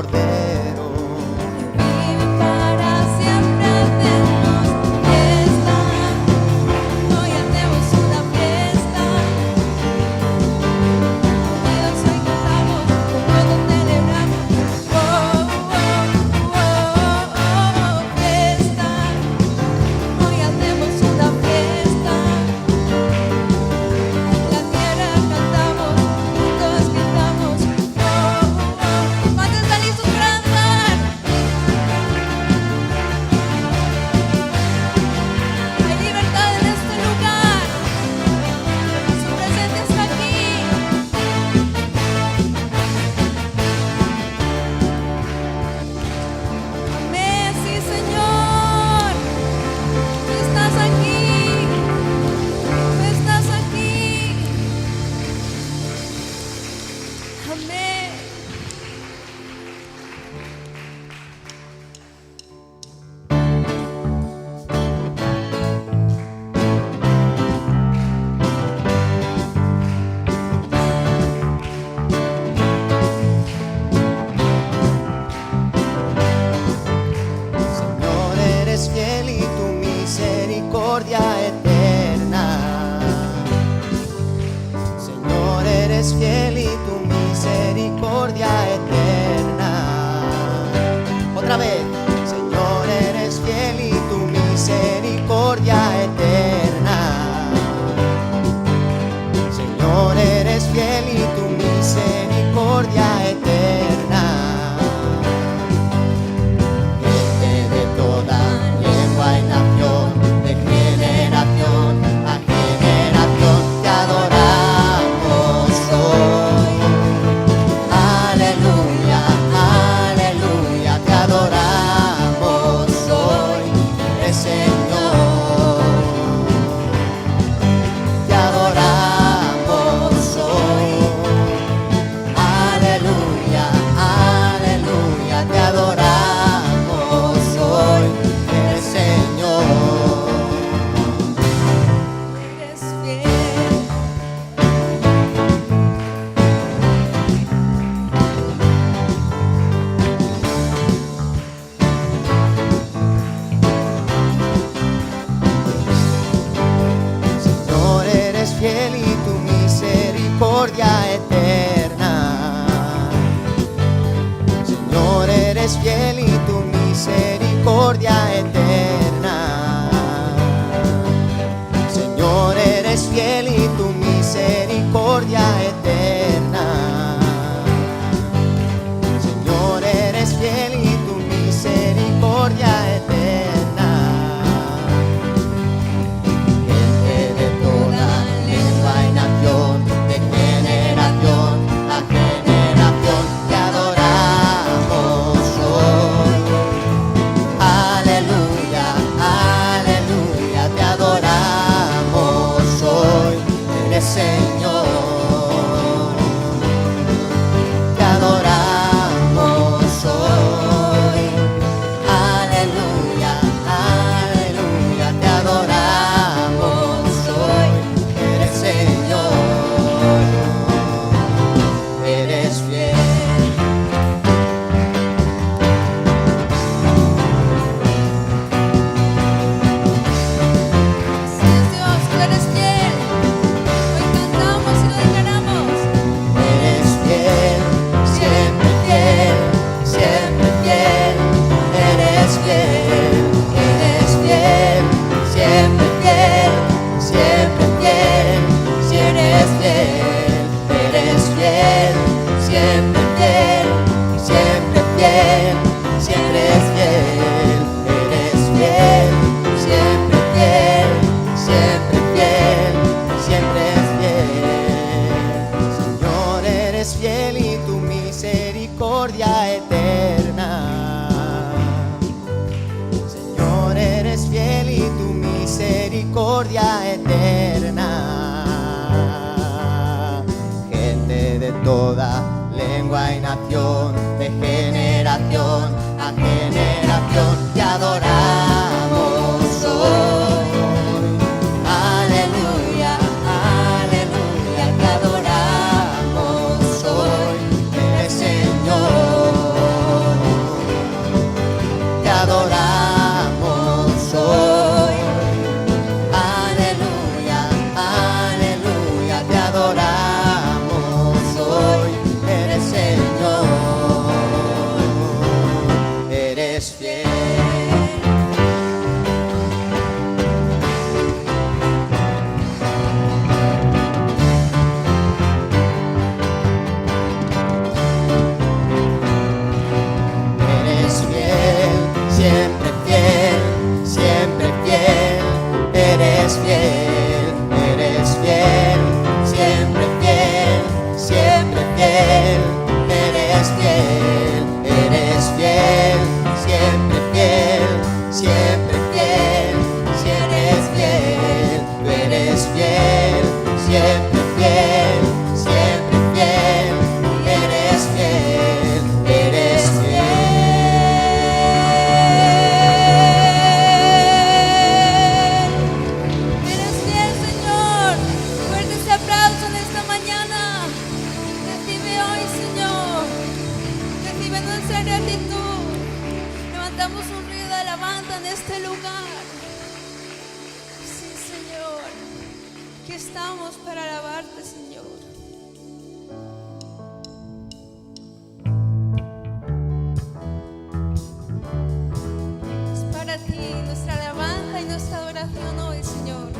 Cordero. Vive para siempre, hacemos fiesta. Hoy hacemos una fiesta. Unidos hoy cantamos, con todo celebramos. Oh, oh, oh, oh, oh, fiesta. Hoy hacemos una fiesta. En la tierra cantamos, juntos gritamos. Oh, oh, oh. ¿Cuántos están listos para danzar? Hay libertad en este lugar. Su presencia está aquí. Amén, sí, Señor. Tú estás aquí. Tú estás aquí. Amén. Señor, eres fiel y tu misericordia eterna. Señor, eres fiel y tu misericordia eterna. Otra vez. Señor, eres fiel y tu misericordia eterna. Señor, eres fiel y tu misericordia eterna. Gente de toda lengua y nación, de generación a generación, te adoramos hoy. Aleluya, aleluya, te adoramos hoy, eres Señor. Te adoramos hoy. Aleluya, aleluya, te adoramos hoy, eres Señor. Eres fiel. Señor, eres fiel y tu misericordia eterna. Señor, eres fiel y tu misericordia eterna. Señor, eres fiel y tu misericordia eterna. Señor, eres fiel y tu misericordia eterna. Gente de toda lengua y nación, de generación a generación, te adoramos hoy. Aleluya, aleluya, te adoramos hoy, eres Señor. Te adoramos hoy. Aleluya, aleluya, te adoramos hoy, eres Señor. Eres fiel. Así es, Dios, tú eres fiel. Hoy cantamos y lo declaramos. Eres fiel, siempre fiel, siempre fiel. Eres fiel, eres fiel, siempre fiel, siempre fiel. Si eres fiel, eres fiel, siempre fiel, siempre fiel, siempre es fiel. Eres fiel, siempre fiel, siempre fiel, siempre es fiel. Señor, eres fiel y tu misericordia eterna. Señor, eres fiel y tu misericordia eterna. Gente de toda lengua y nación, de generación a generación, te adoramos hoy. Aleluya, aleluya, te adoramos hoy, eres Señor. nuestra gratitud. Levantamos un río de alabanza en este lugar. Sí, Señor, aquí estamos para alabarte, Señor. Es para ti nuestra alabanza y nuestra adoración hoy, Señor.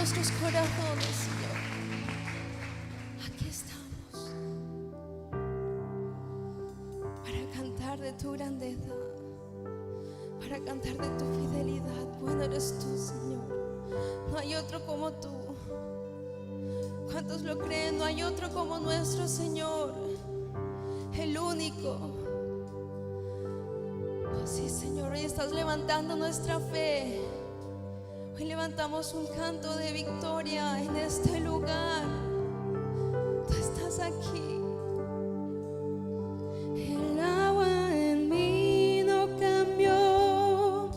nuestros corazones, Señor. Aquí estamos para cantar de tu grandeza, para cantar de tu fidelidad. Bueno eres tú, Señor. No hay otro como tú. ¿Cuántos lo creen? No hay otro como nuestro Señor, el único. Oh, sí, Señor, hoy estás levantando nuestra fe. Hoy levantamos un canto de victoria en este lugar. Tú estás aquí. El agua en mí no cambió,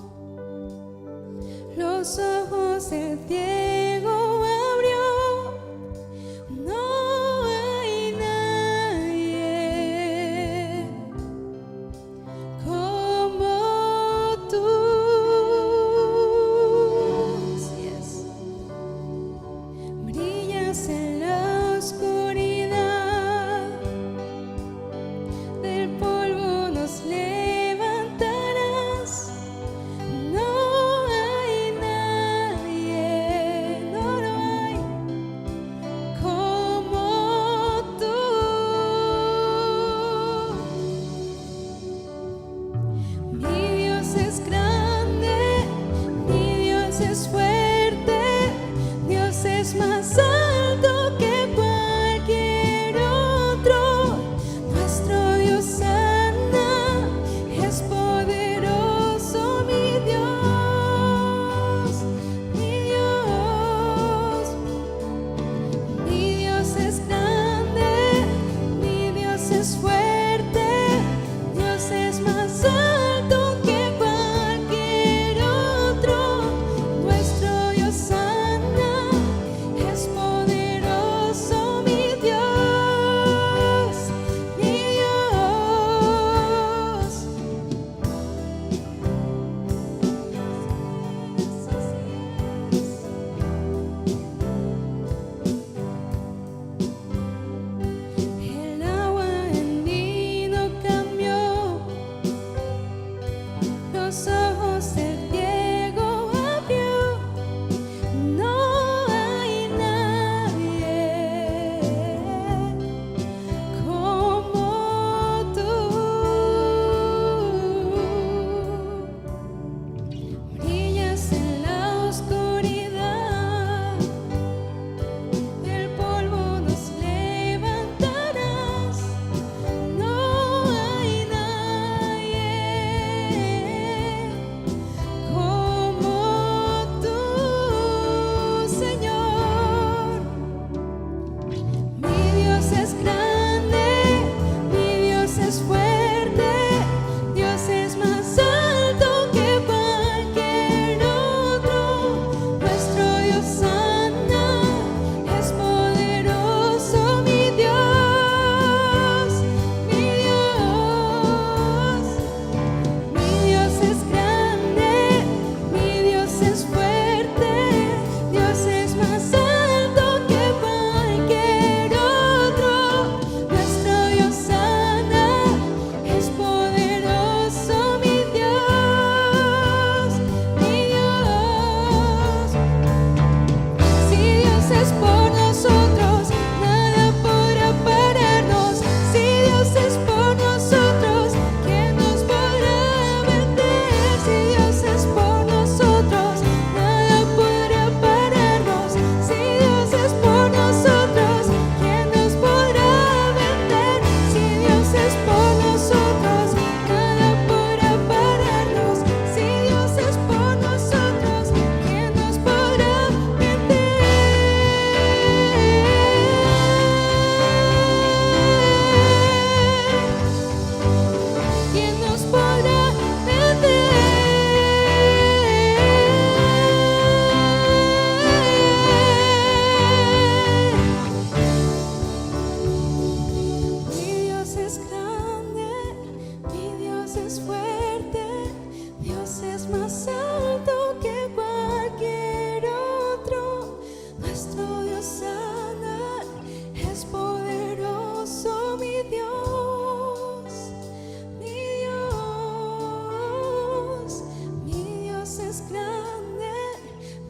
es grande,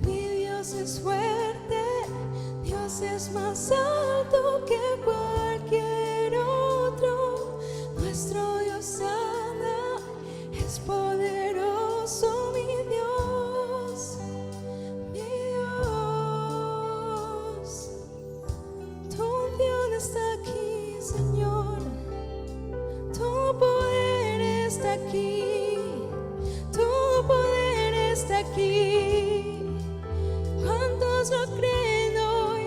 mi Dios es fuerte, Dios es más alto que cualquier otro. Nuestro Dios sana, es poderoso, mi Dios, mi Dios. Tu unción está aquí, Señor, tu poder está aquí, tu poder está aquí. ¿Cuántos lo creen hoy?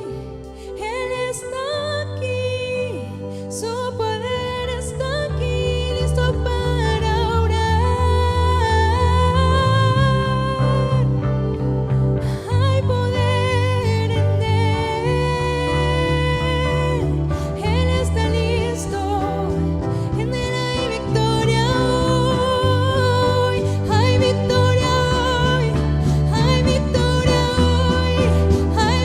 Él está aquí, su poder está aquí, listo para orar. Hay poder en Él, Él está listo, en Él hay victoria hoy, hay victoria hoy, hay victoria hoy, hay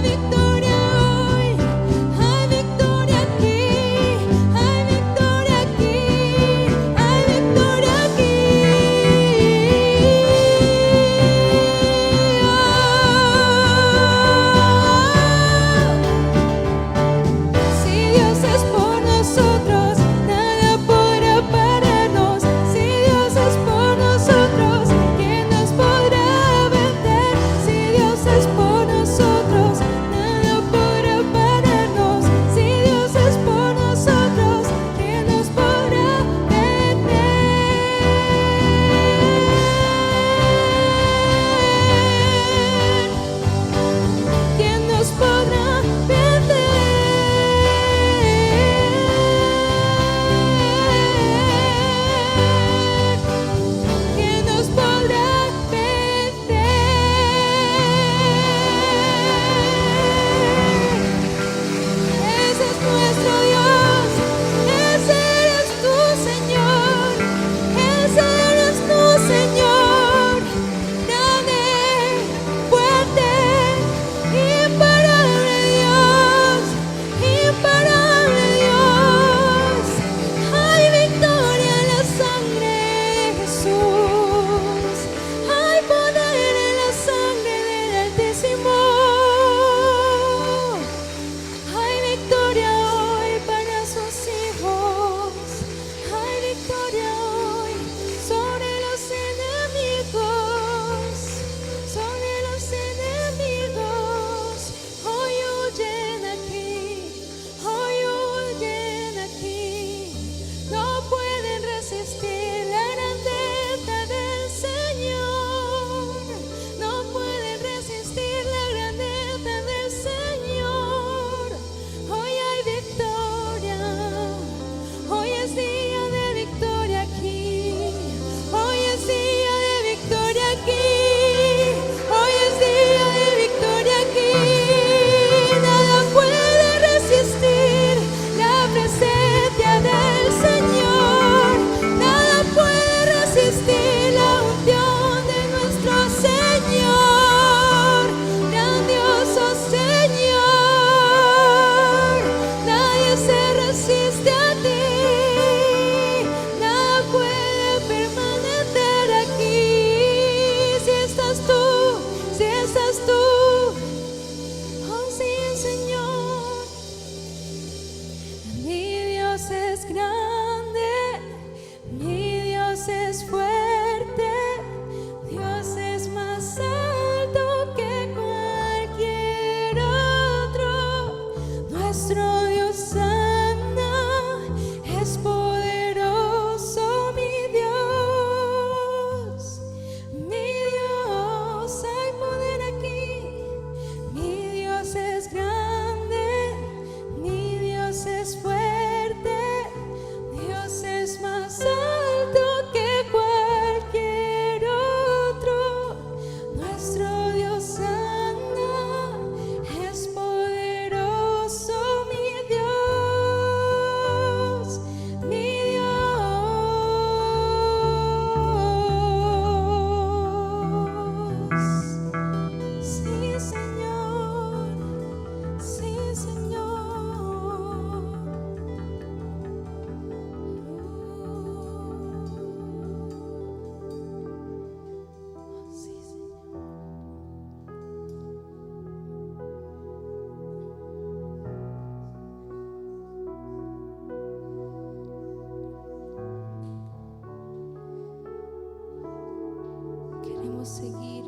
queremos seguir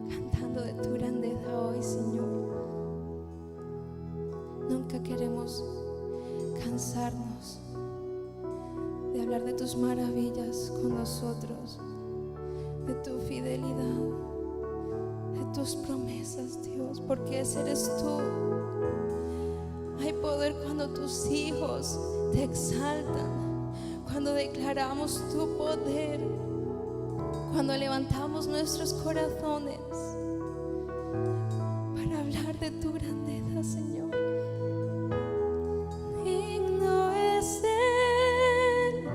cantando de tu grandeza hoy, Señor. Nunca queremos cansarnos de hablar de tus maravillas con nosotros, de tu fidelidad, de tus promesas, Dios, porque ese eres tú. Hay poder cuando tus hijos te exaltan, cuando declaramos tu poder, cuando levantamos nuestros corazones para hablar de tu grandeza, Señor. Digno es el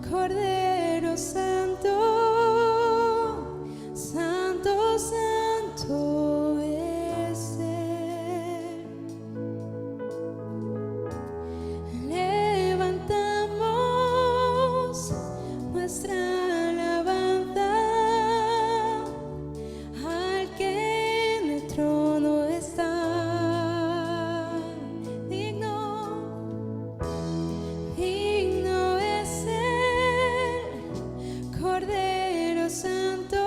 Cordero Santo, Santo, Santo es Él. Levantamos nuestra alabanza al que en el trono está. Digno es el Cordero Santo,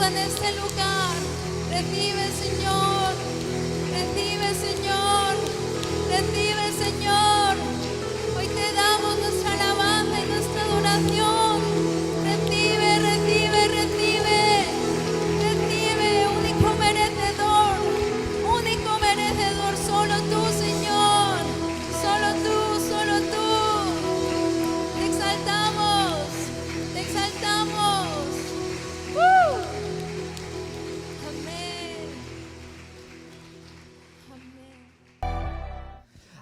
en este lugar. Recibe, Señor. Recibe, Señor. Recibe, Señor. Hoy te damos nuestra alabanza y nuestra adoración. Recibe, recibe, recibe. Recibe, único merecedor. Único merecedor. Solo tú, Señor. Solo tú, solo tú. Te exaltamos. Te exaltamos. Amén. Amén.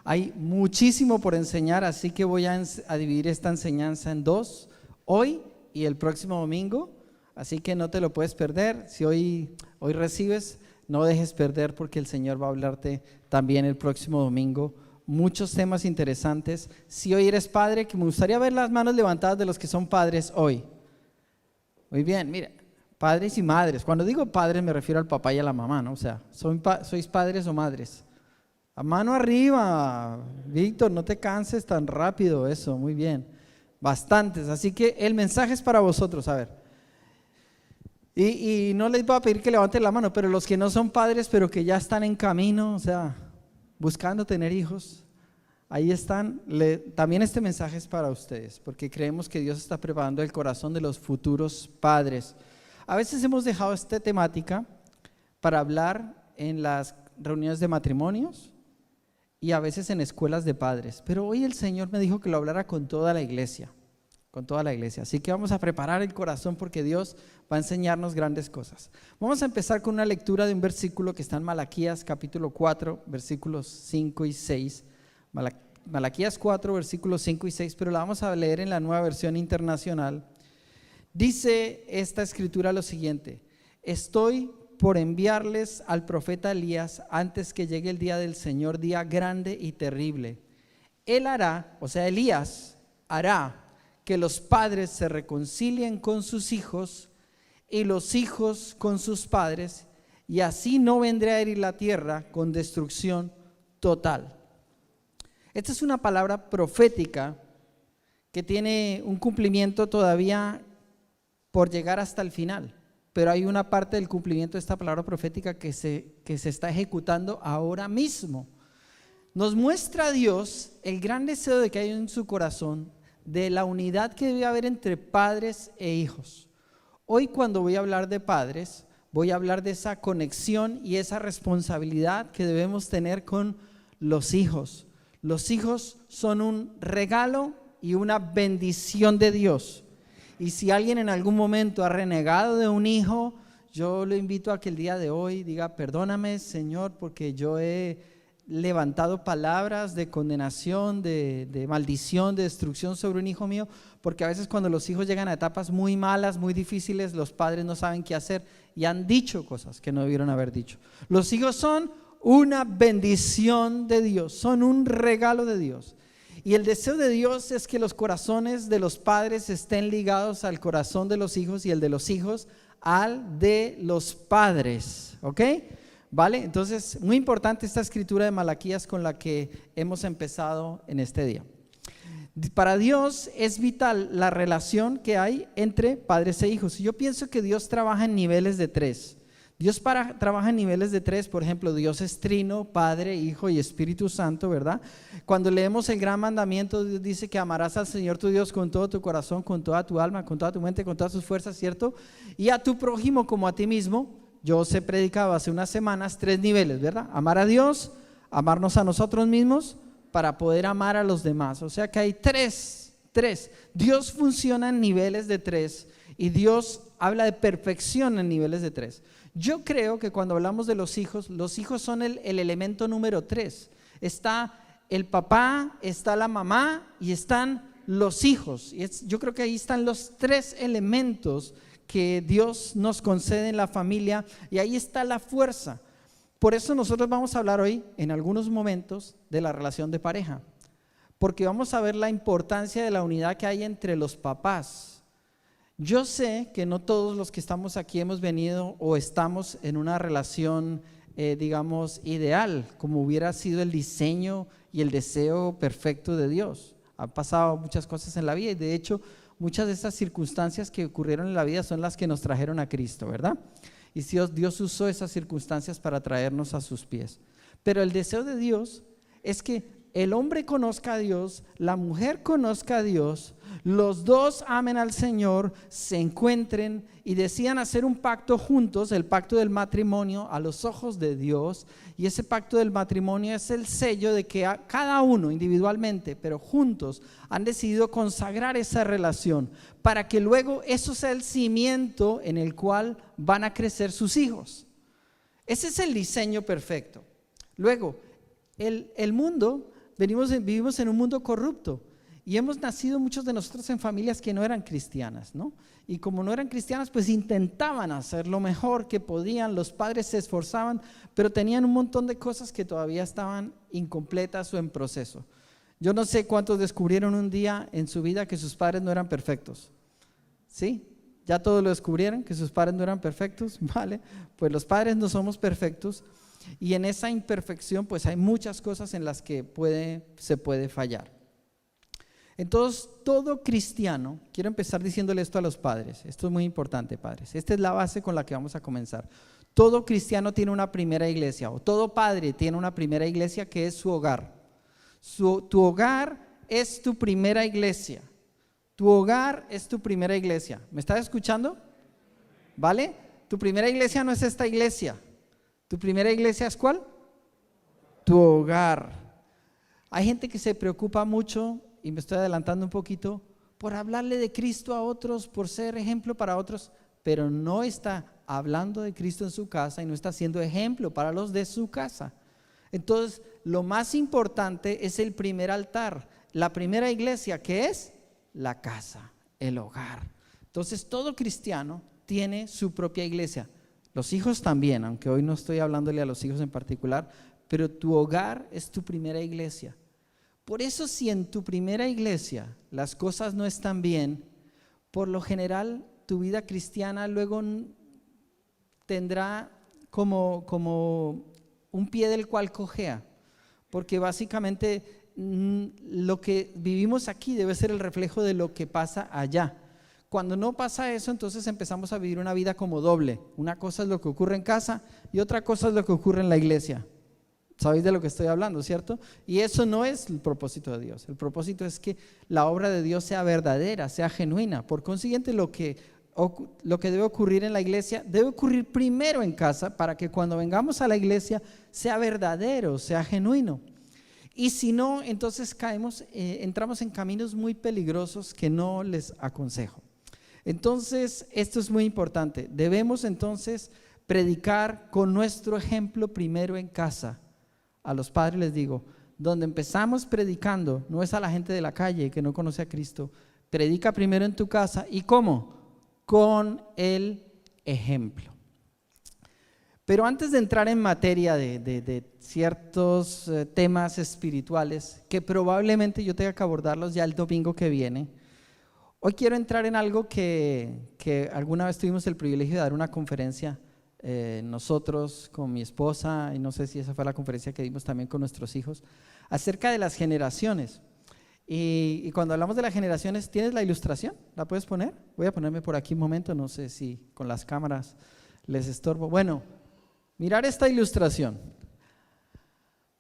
Hay muchísimo por enseñar, así que voy a dividir esta enseñanza en dos, hoy y el próximo domingo, así que no te lo puedes perder. Si hoy recibes, no dejes perder, porque el Señor va a hablarte también el próximo domingo. Muchos temas interesantes. Si hoy eres padre, que me gustaría ver las manos levantadas de los que son padres hoy. Muy bien, mira, padres y madres. Cuando digo padres me refiero al papá y a la mamá, ¿no? O sea, ¿sois padres o madres? A mano arriba, Víctor, no te canses tan rápido, eso, muy bien. Bastantes, así que el mensaje es para vosotros, a ver. Y no les voy a pedir que levanten la mano, pero los que no son padres, pero que ya están en camino, o sea, buscando tener hijos, ahí están. También este mensaje es para ustedes, porque creemos que Dios está preparando el corazón de los futuros padres. A veces hemos dejado esta temática para hablar en las reuniones de matrimonios y a veces en escuelas de padres, pero hoy el Señor me dijo que lo hablara con toda la iglesia, así que vamos a preparar el corazón porque Dios va a enseñarnos grandes cosas. Vamos a empezar con una lectura de un versículo que está en Malaquías capítulo 4, versículos 5 y 6, Malaquías 4, versículos 5 y 6, pero la vamos a leer en la Nueva Versión Internacional. Dice esta escritura lo siguiente: estoy por enviarles al profeta Elías antes que llegue el día del Señor, día grande y terrible. Él hará, o sea, Elías hará que los padres se reconcilien con sus hijos y los hijos con sus padres, y así no vendrá a herir la tierra con destrucción total. Esta es una palabra profética que tiene un cumplimiento todavía por llegar hasta el final, pero hay una parte del cumplimiento de esta palabra profética que se está ejecutando ahora mismo. Nos muestra Dios el gran deseo de que hay en su corazón de la unidad que debe haber entre padres e hijos. Hoy, cuando voy a hablar de padres, voy a hablar de esa conexión y esa responsabilidad que debemos tener con los hijos. Los hijos son un regalo y una bendición de Dios. Y si alguien en algún momento ha renegado de un hijo, yo lo invito a que el día de hoy diga: perdóname, Señor, porque yo he levantado palabras de condenación, de maldición, de destrucción sobre un hijo mío, porque a veces cuando los hijos llegan a etapas muy malas, muy difíciles, los padres no saben qué hacer y han dicho cosas que no debieron haber dicho. Los hijos son una bendición de Dios, son un regalo de Dios. Y el deseo de Dios es que los corazones de los padres estén ligados al corazón de los hijos y el de los hijos al de los padres, ¿ok? ¿Vale? Entonces, muy importante esta escritura de Malaquías con la que hemos empezado en este día. Para Dios es vital la relación que hay entre padres e hijos. Y yo pienso que Dios trabaja en niveles de tres. Dios trabaja en niveles de tres. Por ejemplo, Dios es trino, Padre, Hijo y Espíritu Santo, ¿verdad? Cuando leemos el gran mandamiento, Dios dice que amarás al Señor tu Dios con todo tu corazón, con toda tu alma, con toda tu mente, con todas tus fuerzas, ¿cierto? Y a tu prójimo como a ti mismo. Yo os he predicado hace unas semanas 3 niveles, ¿verdad? Amar a Dios, amarnos a nosotros mismos para poder amar a los demás. O sea que hay tres. Dios funciona en niveles de 3 y Dios habla de perfección en niveles de 3. Yo creo que cuando hablamos de los hijos son el elemento número 3. Está el papá, está la mamá y están los hijos. Yo creo que ahí están los 3 elementos que Dios nos concede en la familia y ahí está la fuerza. Por eso nosotros vamos a hablar hoy en algunos momentos de la relación de pareja, porque vamos a ver la importancia de la unidad que hay entre los papás. Yo sé que no todos los que estamos aquí hemos venido o estamos en una relación digamos ideal, como hubiera sido el diseño y el deseo perfecto de Dios. Han pasado muchas cosas en la vida y de hecho muchas de estas circunstancias que ocurrieron en la vida son las que nos trajeron a Cristo, ¿verdad? Y Dios usó esas circunstancias para traernos a sus pies. Pero el deseo de Dios es que el hombre conozca a Dios, la mujer conozca a Dios, los dos amen al Señor, se encuentren y decidan hacer un pacto juntos, el pacto del matrimonio a los ojos de Dios. Y ese pacto del matrimonio es el sello de que cada uno individualmente, pero juntos, han decidido consagrar esa relación para que luego eso sea el cimiento en el cual van a crecer sus hijos. Ese es el diseño perfecto. Luego, el mundo, vivimos en un mundo corrupto y hemos nacido muchos de nosotros en familias que no eran cristianas, ¿no? Y como no eran cristianas, pues intentaban hacer lo mejor que podían, los padres se esforzaban, pero tenían un montón de cosas que todavía estaban incompletas o en proceso. Yo no sé cuántos descubrieron un día en su vida que sus padres no eran perfectos, ¿sí? ¿Ya todos lo descubrieron, que sus padres no eran perfectos? Vale, pues los padres no somos perfectos y en esa imperfección pues hay muchas cosas en las que se puede fallar. Entonces, todo cristiano, quiero empezar diciéndole esto a los padres, esto es muy importante, padres, esta es la base con la que vamos a comenzar. Todo cristiano tiene una primera iglesia, o todo padre tiene una primera iglesia que es su hogar. Tu hogar es tu primera iglesia. Tu hogar es tu primera iglesia. ¿Me estás escuchando? ¿Vale? Tu primera iglesia no es esta iglesia. ¿Tu primera iglesia es cuál? Tu hogar. Hay gente que se preocupa mucho, y me estoy adelantando un poquito, por hablarle de Cristo a otros, por ser ejemplo para otros, pero no está hablando de Cristo en su casa y no está siendo ejemplo para los de su casa. Entonces, lo más importante es el primer altar, la primera iglesia, que es la casa, el hogar. Entonces, todo cristiano tiene su propia iglesia. Los hijos también, aunque hoy no estoy hablándole a los hijos en particular, pero tu hogar es tu primera iglesia. Por eso, si en tu primera iglesia las cosas no están bien, por lo general tu vida cristiana luego tendrá como un pie del cual cojea, porque básicamente lo que vivimos aquí debe ser el reflejo de lo que pasa allá. Cuando no pasa eso, entonces empezamos a vivir una vida como doble. Una cosa es lo que ocurre en casa y otra cosa es lo que ocurre en la iglesia. ¿Sabéis de lo que estoy hablando, cierto? Y eso no es el propósito de Dios. El propósito es que la obra de Dios sea verdadera, sea genuina. Por consiguiente, lo que lo que debe ocurrir en la iglesia debe ocurrir primero en casa para que cuando vengamos a la iglesia sea verdadero, sea genuino. Y si no, entonces entramos en caminos muy peligrosos que no les aconsejo. Entonces, esto es muy importante. Debemos entonces predicar con nuestro ejemplo primero en casa. A los padres les digo, donde empezamos predicando no es a la gente de la calle que no conoce a Cristo. Predica primero en tu casa. ¿Y cómo? Con el ejemplo. Pero antes de entrar en materia de ciertos temas espirituales que probablemente yo tenga que abordarlos ya el domingo que viene, hoy quiero entrar en algo que alguna vez tuvimos el privilegio de dar una conferencia nosotros con mi esposa, y no sé si esa fue la conferencia que dimos también con nuestros hijos, acerca de las generaciones. Y cuando hablamos de las generaciones, ¿tienes la ilustración? ¿La puedes poner? Voy a ponerme por aquí un momento, no sé si con las cámaras les estorbo. Bueno, mirar esta ilustración.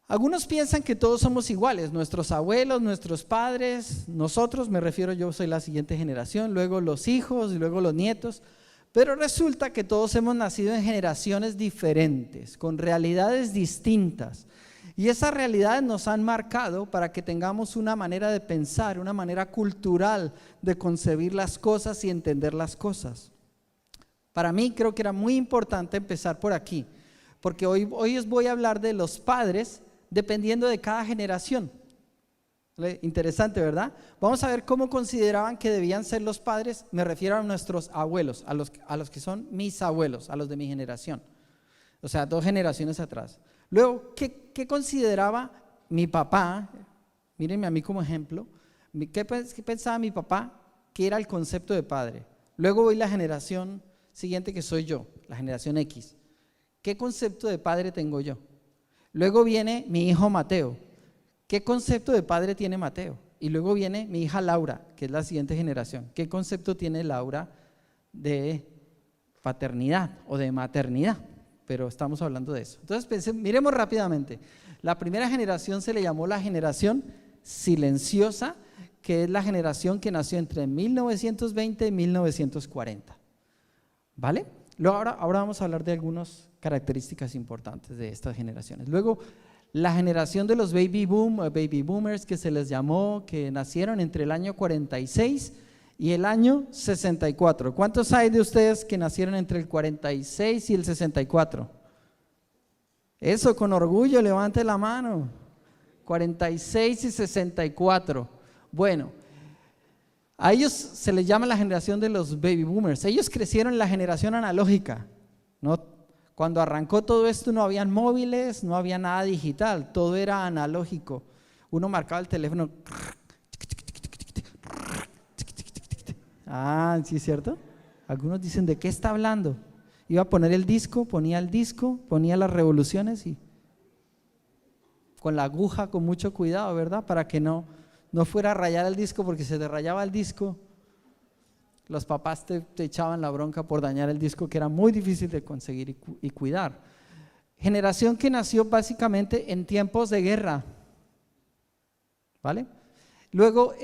Algunos piensan que todos somos iguales, nuestros abuelos, nuestros padres, nosotros, me refiero, yo soy la siguiente generación, luego los hijos y luego los nietos, pero resulta que todos hemos nacido en generaciones diferentes, con realidades distintas. Y esas realidades nos han marcado para que tengamos una manera de pensar, una manera cultural de concebir las cosas y entender las cosas. Para mí creo que era muy importante empezar por aquí, porque hoy os voy a hablar de los padres dependiendo de cada generación. Interesante, ¿verdad? Vamos a ver cómo consideraban que debían ser los padres. Me refiero a nuestros abuelos, a los que son mis abuelos, a los de mi generación. O sea, 2 generaciones atrás. Luego, ¿qué consideraba mi papá? Mírenme a mí como ejemplo. ¿Qué pensaba mi papá que era el concepto de padre? Luego voy a la generación siguiente, que soy yo, la generación X. ¿Qué concepto de padre tengo yo? Luego viene mi hijo Mateo. ¿Qué concepto de padre tiene Mateo? Y luego viene mi hija Laura, que es la siguiente generación. ¿Qué concepto tiene Laura de paternidad o de maternidad? Pero estamos hablando de eso. Entonces miremos rápidamente. La primera generación se le llamó la generación silenciosa, que es la generación que nació entre 1920 y 1940. ¿Vale? Luego ahora vamos a hablar de algunas características importantes de estas generaciones. Luego, la generación de los baby boomers, que se les llamó, que nacieron entre el año 46 y el año 64. ¿Cuántos hay de ustedes que nacieron entre el 46 y el 64? Eso, con orgullo, levante la mano. 46 y 64. Bueno, a ellos se les llama la generación de los baby boomers. Ellos crecieron en la generación analógica, ¿no? Cuando arrancó todo esto no habían móviles, no había nada digital, todo era analógico. Uno marcaba el teléfono. Ah, ¿sí es cierto? Algunos dicen, ¿de qué está hablando? Iba a poner el disco, ponía las revoluciones y con la aguja con mucho cuidado, ¿verdad? Para que no fuera a rayar el disco, porque se te rayaba el disco. Los papás te echaban la bronca por dañar el disco, que era muy difícil de conseguir y cuidar. Generación que nació básicamente en tiempos de guerra, ¿vale? Luego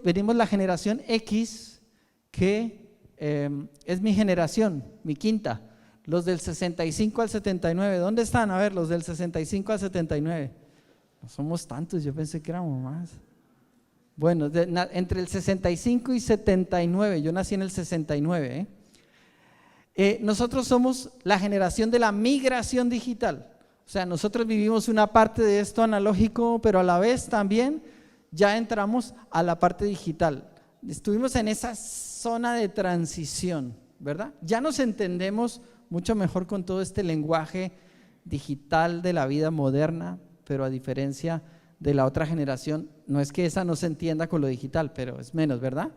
venimos la generación X, que es mi generación, mi quinta, los del 65 al 79. ¿Dónde están? A ver, los del 65 al 79. No somos tantos, yo pensé que éramos más. Bueno, entre el 65 y 79, yo nací en el 69. Nosotros somos la generación de la migración digital. O sea, nosotros vivimos una parte de esto analógico, pero a la vez también ya entramos a la parte digital. Estuvimos en esa zona de transición, ¿verdad? Ya nos entendemos mucho mejor con todo este lenguaje digital de la vida moderna, pero a diferencia de la otra generación, no es que esa no se entienda con lo digital, pero es menos, ¿verdad?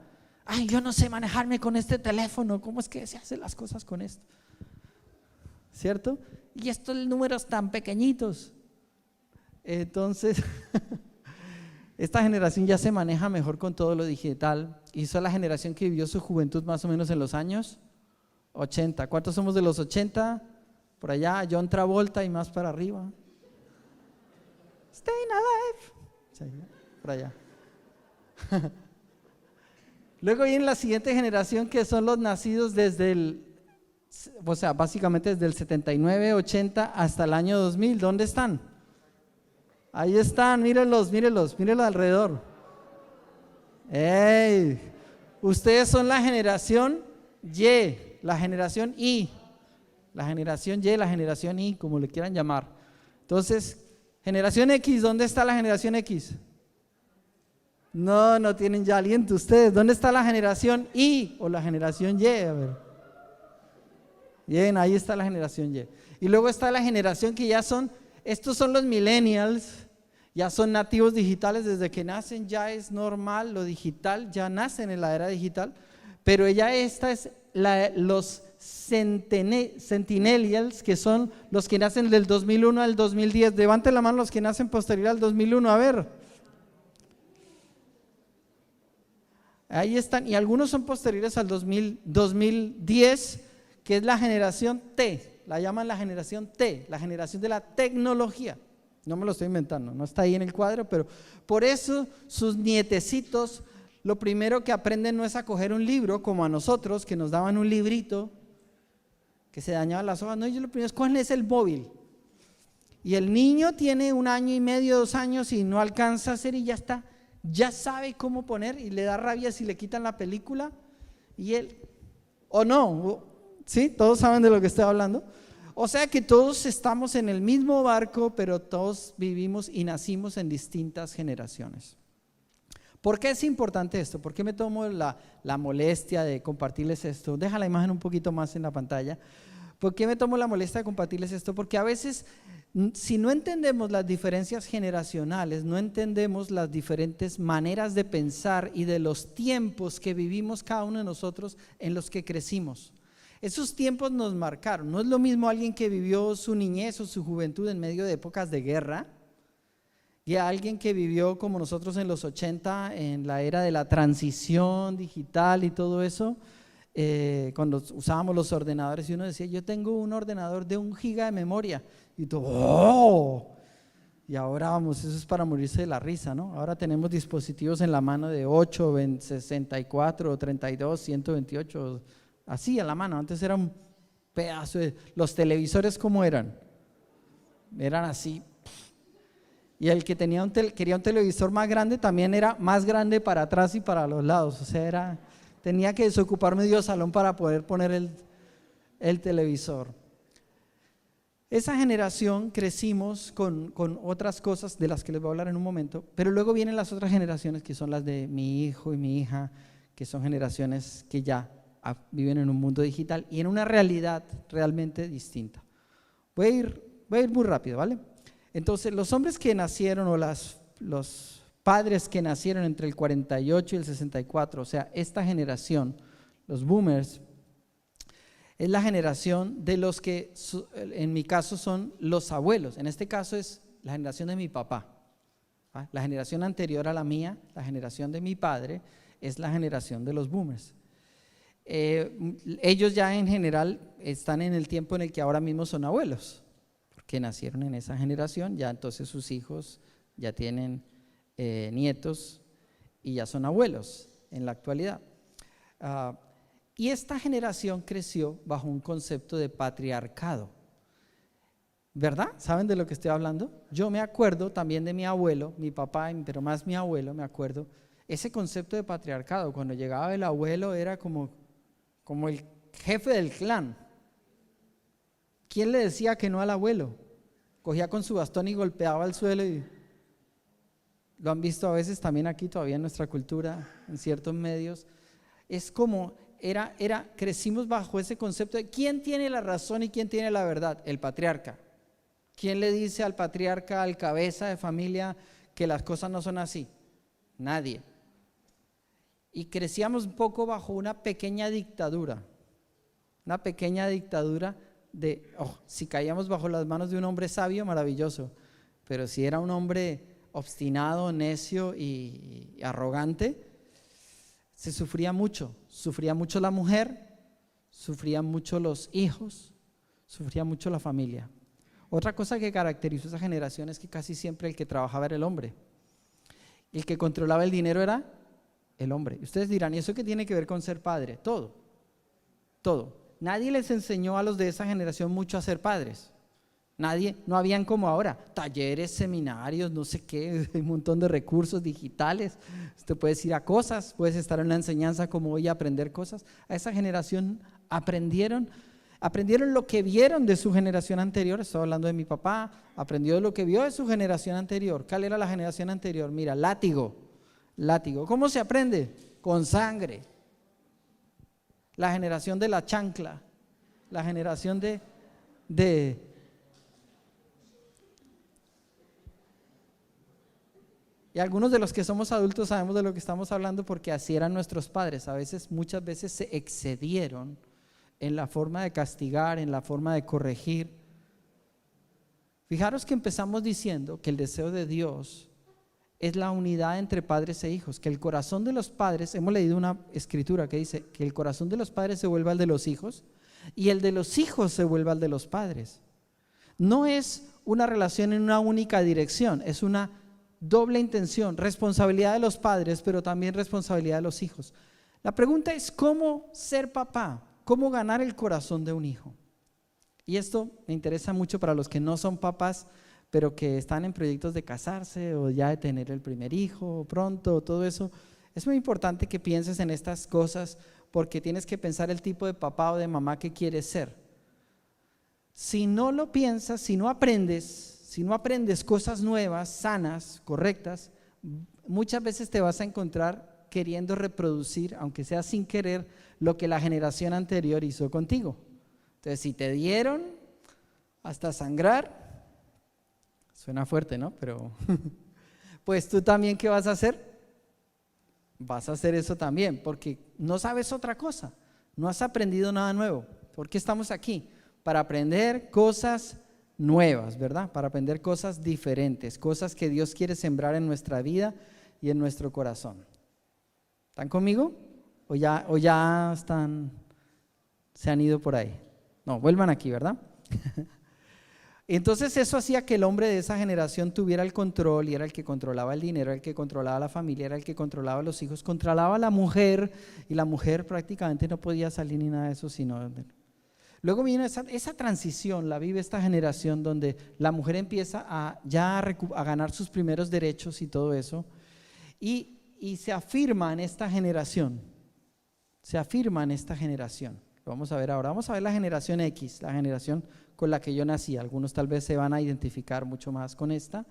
Ay, yo no sé manejarme con este teléfono, ¿cómo es que se hacen las cosas con esto? ¿Cierto? Y estos números tan pequeñitos. Entonces, esta generación ya se maneja mejor con todo lo digital, y esa es la generación que vivió su juventud más o menos en los años 80. ¿Cuántos somos de los 80? Por allá, John Travolta y más para arriba. Staying alive. Por allá. Luego viene la siguiente generación, que son los nacidos básicamente desde el 79, 80 hasta el año 2000. ¿Dónde están? Ahí están, mírenlos alrededor. ¡Ey! Ustedes son la generación Y, la generación Y, la generación Y, como le quieran llamar. Entonces, generación X, ¿dónde está la generación X? No tienen ya aliento ustedes. ¿Dónde está la generación Y o la generación Y? A ver. Bien, ahí está la generación Y. Y luego está la generación que estos son los millennials, ya son nativos digitales desde que nacen, ya es normal lo digital, ya nacen en la era digital, pero esta es los centennials, que son los que nacen del 2001 al 2010. Levanten la mano los que nacen posterior al 2001, a ver. Ahí están, y algunos son posteriores al 2010, que es la generación T, la llaman la generación T, la generación de la tecnología. No me lo estoy inventando, no está ahí en el cuadro, pero por eso sus nietecitos, lo primero que aprenden no es a coger un libro como a nosotros, que nos daban un librito, que se dañaban las hojas. No, ellos lo primero es cogen el móvil. Y el niño tiene 1 año y medio, 2 años y no alcanza a hacer y ya está, ya sabe cómo poner, y le da rabia si le quitan la película, y él, o no, ¿sí? Todos saben de lo que estoy hablando. O sea que todos estamos en el mismo barco, pero todos vivimos y nacimos en distintas generaciones. ¿Por qué es importante esto? ¿Por qué me tomo la molestia de compartirles esto? Deja la imagen un poquito más en la pantalla. ¿Por qué me tomo la molestia de compartirles esto? Porque a veces, si no entendemos las diferencias generacionales, no entendemos las diferentes maneras de pensar y de los tiempos que vivimos cada uno de nosotros en los que crecimos. Esos tiempos nos marcaron. No es lo mismo alguien que vivió su niñez o su juventud en medio de épocas de guerra y a alguien que vivió como nosotros en los 80, en la era de la transición digital y todo eso, cuando usábamos los ordenadores y uno decía, yo tengo un ordenador de 1 giga de memoria, y tú, ¡oh! Y ahora vamos, eso es para morirse de la risa, ¿no? Ahora tenemos dispositivos en la mano de 8, 64, 32, 128, así a la mano. Antes era un pedazo de… Los televisores, ¿cómo eran? Eran así. Y el que quería un televisor más grande también era más grande para atrás y para los lados. O sea, tenía que desocupar medio salón para poder poner el televisor. Esa generación crecimos con otras cosas de las que les voy a hablar en un momento, pero luego vienen las otras generaciones, que son las de mi hijo y mi hija, que son generaciones que ya viven en un mundo digital y en una realidad realmente distinta. Voy a ir muy rápido, ¿vale? Entonces, los hombres que nacieron o los padres que nacieron entre el 48 y el 64, o sea, esta generación, los boomers, es la generación de los que en mi caso son los abuelos. En este caso es la generación de mi papá. La generación anterior a la mía, la generación de mi padre, es la generación de los boomers. Ellos ya en general están en el tiempo en el que ahora mismo son abuelos, porque nacieron en esa generación, ya entonces sus hijos ya tienen nietos y ya son abuelos en la actualidad. Y esta generación creció bajo un concepto de patriarcado, ¿verdad? ¿Saben de lo que estoy hablando? Yo me acuerdo también de mi abuelo, mi papá, pero más mi abuelo, me acuerdo, ese concepto de patriarcado. Cuando llegaba el abuelo era como el jefe del clan. ¿Quién le decía que no al abuelo? Cogía con su bastón y golpeaba el suelo, y lo han visto a veces también aquí todavía en nuestra cultura, en ciertos medios. Es como, crecimos bajo ese concepto de quién tiene la razón y quién tiene la verdad. El patriarca. ¿Quién le dice al patriarca, al cabeza de familia, que las cosas no son así? Nadie. Y crecíamos un poco bajo una pequeña dictadura de, si caíamos bajo las manos de un hombre sabio, maravilloso, pero si era un hombre obstinado, necio y arrogante, se sufría mucho la mujer, sufrían mucho los hijos, sufría mucho la familia. Otra cosa que caracterizó esa generación es que casi siempre el que trabajaba era el hombre, el que controlaba el dinero era el hombre. Ustedes dirán, ¿y eso qué tiene que ver con ser padre? Todo, todo. Nadie les enseñó a los de esa generación mucho a ser padres. Nadie, no habían como ahora, talleres, seminarios, no sé qué, un montón de recursos digitales. Usted puede ir a cosas, puedes estar en una enseñanza como hoy a aprender cosas. A esa generación aprendieron lo que vieron de su generación anterior. Estoy hablando de mi papá, aprendió lo que vio de su generación anterior. ¿Cuál era la generación anterior? Mira, látigo. ¿Cómo se aprende? Con sangre. La generación de la chancla, la generación de y algunos de los que somos adultos sabemos de lo que estamos hablando porque así eran nuestros padres. Muchas veces se excedieron en la forma de castigar, en la forma de corregir. Fijaros que empezamos diciendo que el deseo de Dios es la unidad entre padres e hijos, que el corazón de los padres, hemos leído una escritura que dice que el corazón de los padres se vuelva al de los hijos y el de los hijos se vuelva al de los padres. No es una relación en una única dirección, es una doble intención, responsabilidad de los padres, pero también responsabilidad de los hijos. La pregunta es cómo ser papá, cómo ganar el corazón de un hijo. Y esto me interesa mucho para los que no son papás, pero que están en proyectos de casarse o ya de tener el primer hijo pronto, todo eso. Es muy importante que pienses en estas cosas porque tienes que pensar el tipo de papá o de mamá que quieres ser. Si no lo piensas, si no aprendes cosas nuevas, sanas, correctas, muchas veces te vas a encontrar queriendo reproducir, aunque sea sin querer, lo que la generación anterior hizo contigo. Entonces, si te dieron hasta sangrar, suena fuerte, ¿no? Pero pues tú también, ¿qué vas a hacer? Vas a hacer eso también, porque no sabes otra cosa, no has aprendido nada nuevo. ¿Por qué estamos aquí? Para aprender cosas nuevas, ¿verdad? Para aprender cosas diferentes, cosas que Dios quiere sembrar en nuestra vida y en nuestro corazón. ¿Están conmigo? ¿O ya se han ido por ahí? No, vuelvan aquí, ¿verdad? Entonces eso hacía que el hombre de esa generación tuviera el control y era el que controlaba el dinero, era el que controlaba la familia, era el que controlaba a los hijos, controlaba a la mujer y la mujer prácticamente no podía salir ni nada de eso, sino... Luego viene esa transición, la vive esta generación donde la mujer empieza a ganar sus primeros derechos y todo eso y se afirma en esta generación, Lo vamos a ver ahora, vamos a ver la generación X, la generación con la que yo nací. Algunos tal vez se van a identificar mucho más con esta.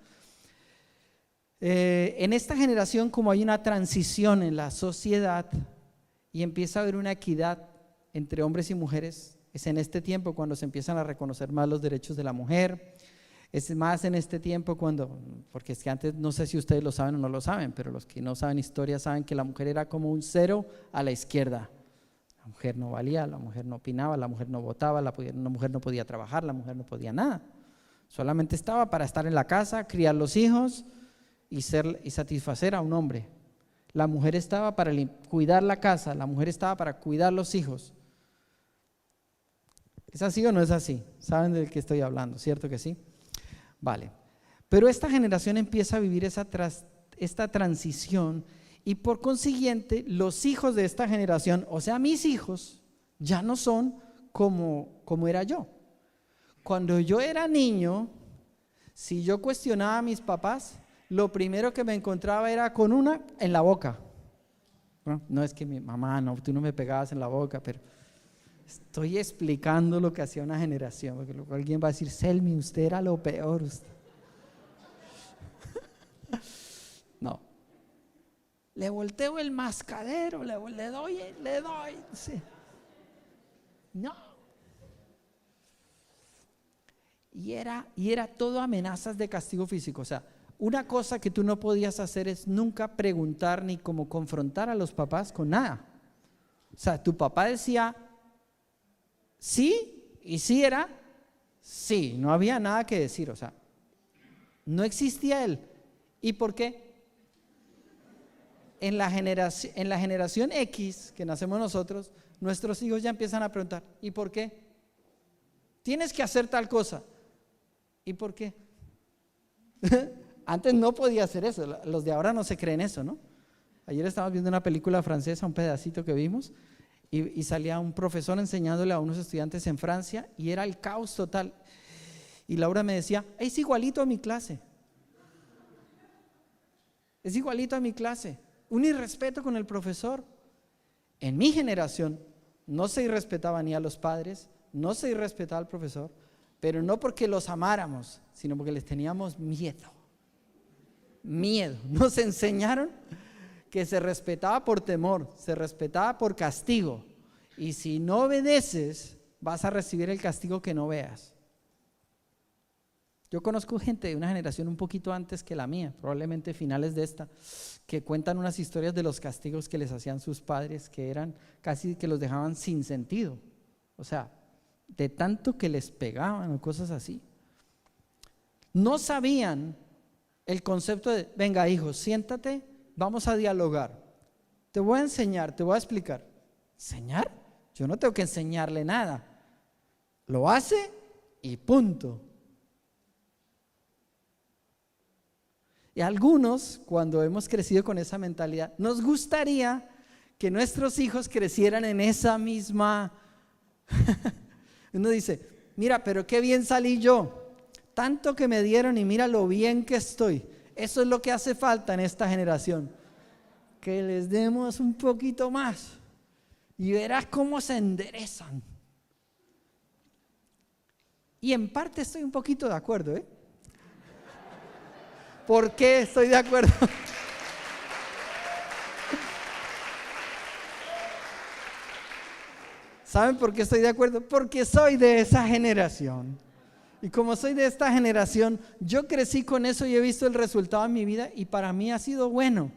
En esta generación, como hay una transición en la sociedad y empieza a haber una equidad entre hombres y mujeres, es en este tiempo cuando se empiezan a reconocer más los derechos de la mujer. Es más en este tiempo porque es que antes, no sé si ustedes lo saben o no lo saben, pero los que no saben historia saben que la mujer era como un cero a la izquierda. La mujer no valía, la mujer no opinaba, la mujer no votaba, la mujer no podía trabajar, la mujer no podía nada. Solamente estaba para estar en la casa, criar los hijos y satisfacer a un hombre. La mujer estaba para cuidar la casa, la mujer estaba para cuidar los hijos. ¿Es así o no es así? ¿Saben del que estoy hablando? ¿Cierto que sí? Vale. Pero esta generación empieza a vivir esta transición y por consiguiente los hijos de esta generación, o sea mis hijos, ya no son como era yo. Cuando yo era niño, si yo cuestionaba a mis papás, lo primero que me encontraba era con una en la boca. No es que mi mamá, no, tú no me pegabas en la boca, pero estoy explicando lo que hacía una generación, porque luego alguien va a decir, Selmi, usted era lo peor. No. Le volteo el mascadero, le doy. Sí. No. Y era todo amenazas de castigo físico. O sea, una cosa que tú no podías hacer es nunca preguntar ni como confrontar a los papás con nada. O sea, tu papá decía sí, y sí era sí, no había nada que decir. O sea, no existía él. ¿Y por qué? En la generación X que nacemos nosotros, nuestros hijos ya empiezan a preguntar, ¿y por qué? Tienes que hacer tal cosa. ¿Y por qué? Antes no podía hacer eso, los de ahora no se creen eso, ¿no? Ayer estábamos viendo una película francesa, un pedacito que vimos, y salía un profesor enseñándole a unos estudiantes en Francia y era el caos total. Y Laura me decía, es igualito a mi clase. Es igualito a mi clase. Un irrespeto con el profesor. En mi generación no se irrespetaba ni a los padres, no se irrespetaba al profesor, pero no porque los amáramos, sino porque les teníamos miedo. Miedo. Nos enseñaron que se respetaba por temor, se respetaba por castigo. Y si no obedeces, vas a recibir el castigo que no veas. Yo conozco gente de una generación un poquito antes que la mía, probablemente finales de esta, que cuentan unas historias de los castigos que les hacían sus padres, que eran casi que los dejaban sin sentido. O sea, de tanto que les pegaban o cosas así. No sabían el concepto de, venga hijo, siéntate, vamos a dialogar. Te voy a enseñar, te voy a explicar. ¿Enseñar? Yo no tengo que enseñarle nada. Lo hace y punto. Y algunos, cuando hemos crecido con esa mentalidad, nos gustaría que nuestros hijos crecieran en esa misma. Uno dice, mira, pero qué bien salí yo, tanto que me dieron y mira lo bien que estoy. Eso es lo que hace falta en esta generación, que les demos un poquito más y verás cómo se enderezan. Y en parte estoy un poquito de acuerdo, ¿eh? ¿Por qué estoy de acuerdo? ¿Saben por qué estoy de acuerdo? Porque soy de esa generación. Y como soy de esta generación, yo crecí con eso y he visto el resultado en mi vida y para mí ha sido bueno.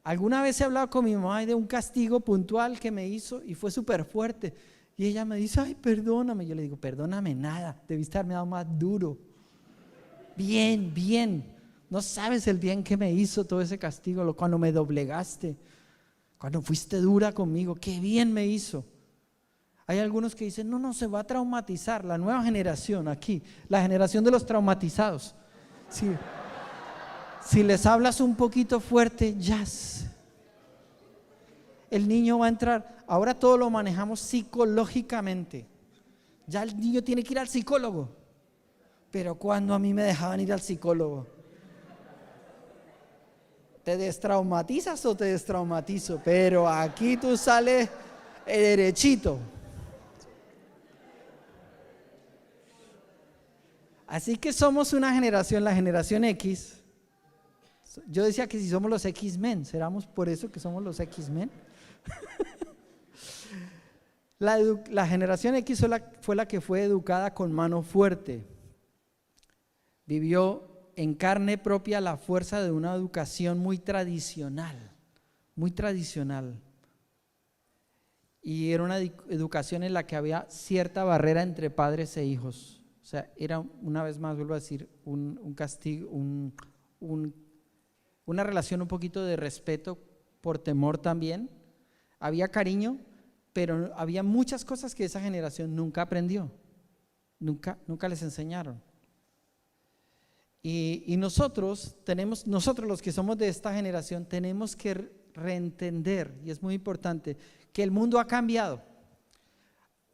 Alguna vez he hablado con mi mamá de un castigo puntual que me hizo y fue súper fuerte. Y ella me dice, ay, perdóname. Yo le digo, perdóname nada, debiste haberme dado más duro. Bien, bien, no sabes el bien que me hizo todo ese castigo, cuando me doblegaste, cuando fuiste dura conmigo, qué bien me hizo. Hay algunos que dicen, no, se va a traumatizar, la nueva generación aquí, la generación de los traumatizados. Si les hablas un poquito fuerte, el niño va a entrar, ahora todo lo manejamos psicológicamente, ya el niño tiene que ir al psicólogo. Pero cuando a mí me dejaban ir al psicólogo, ¿te destraumatizas o te destraumatizo? Pero aquí tú sales derechito. Así que somos una generación, la generación X. Yo decía que si somos los X-Men, ¿seramos por eso que somos los X-Men? La generación X fue la que fue educada con mano fuerte. Vivió en carne propia la fuerza de una educación muy tradicional. Y era una educación en la que había cierta barrera entre padres e hijos. O sea, era, una vez más vuelvo a decir, un castigo, una relación un poquito de respeto por temor también. Había cariño, pero había muchas cosas que esa generación nunca aprendió, nunca les enseñaron. Y nosotros los que somos de esta generación, tenemos que reentender, y es muy importante, que el mundo ha cambiado,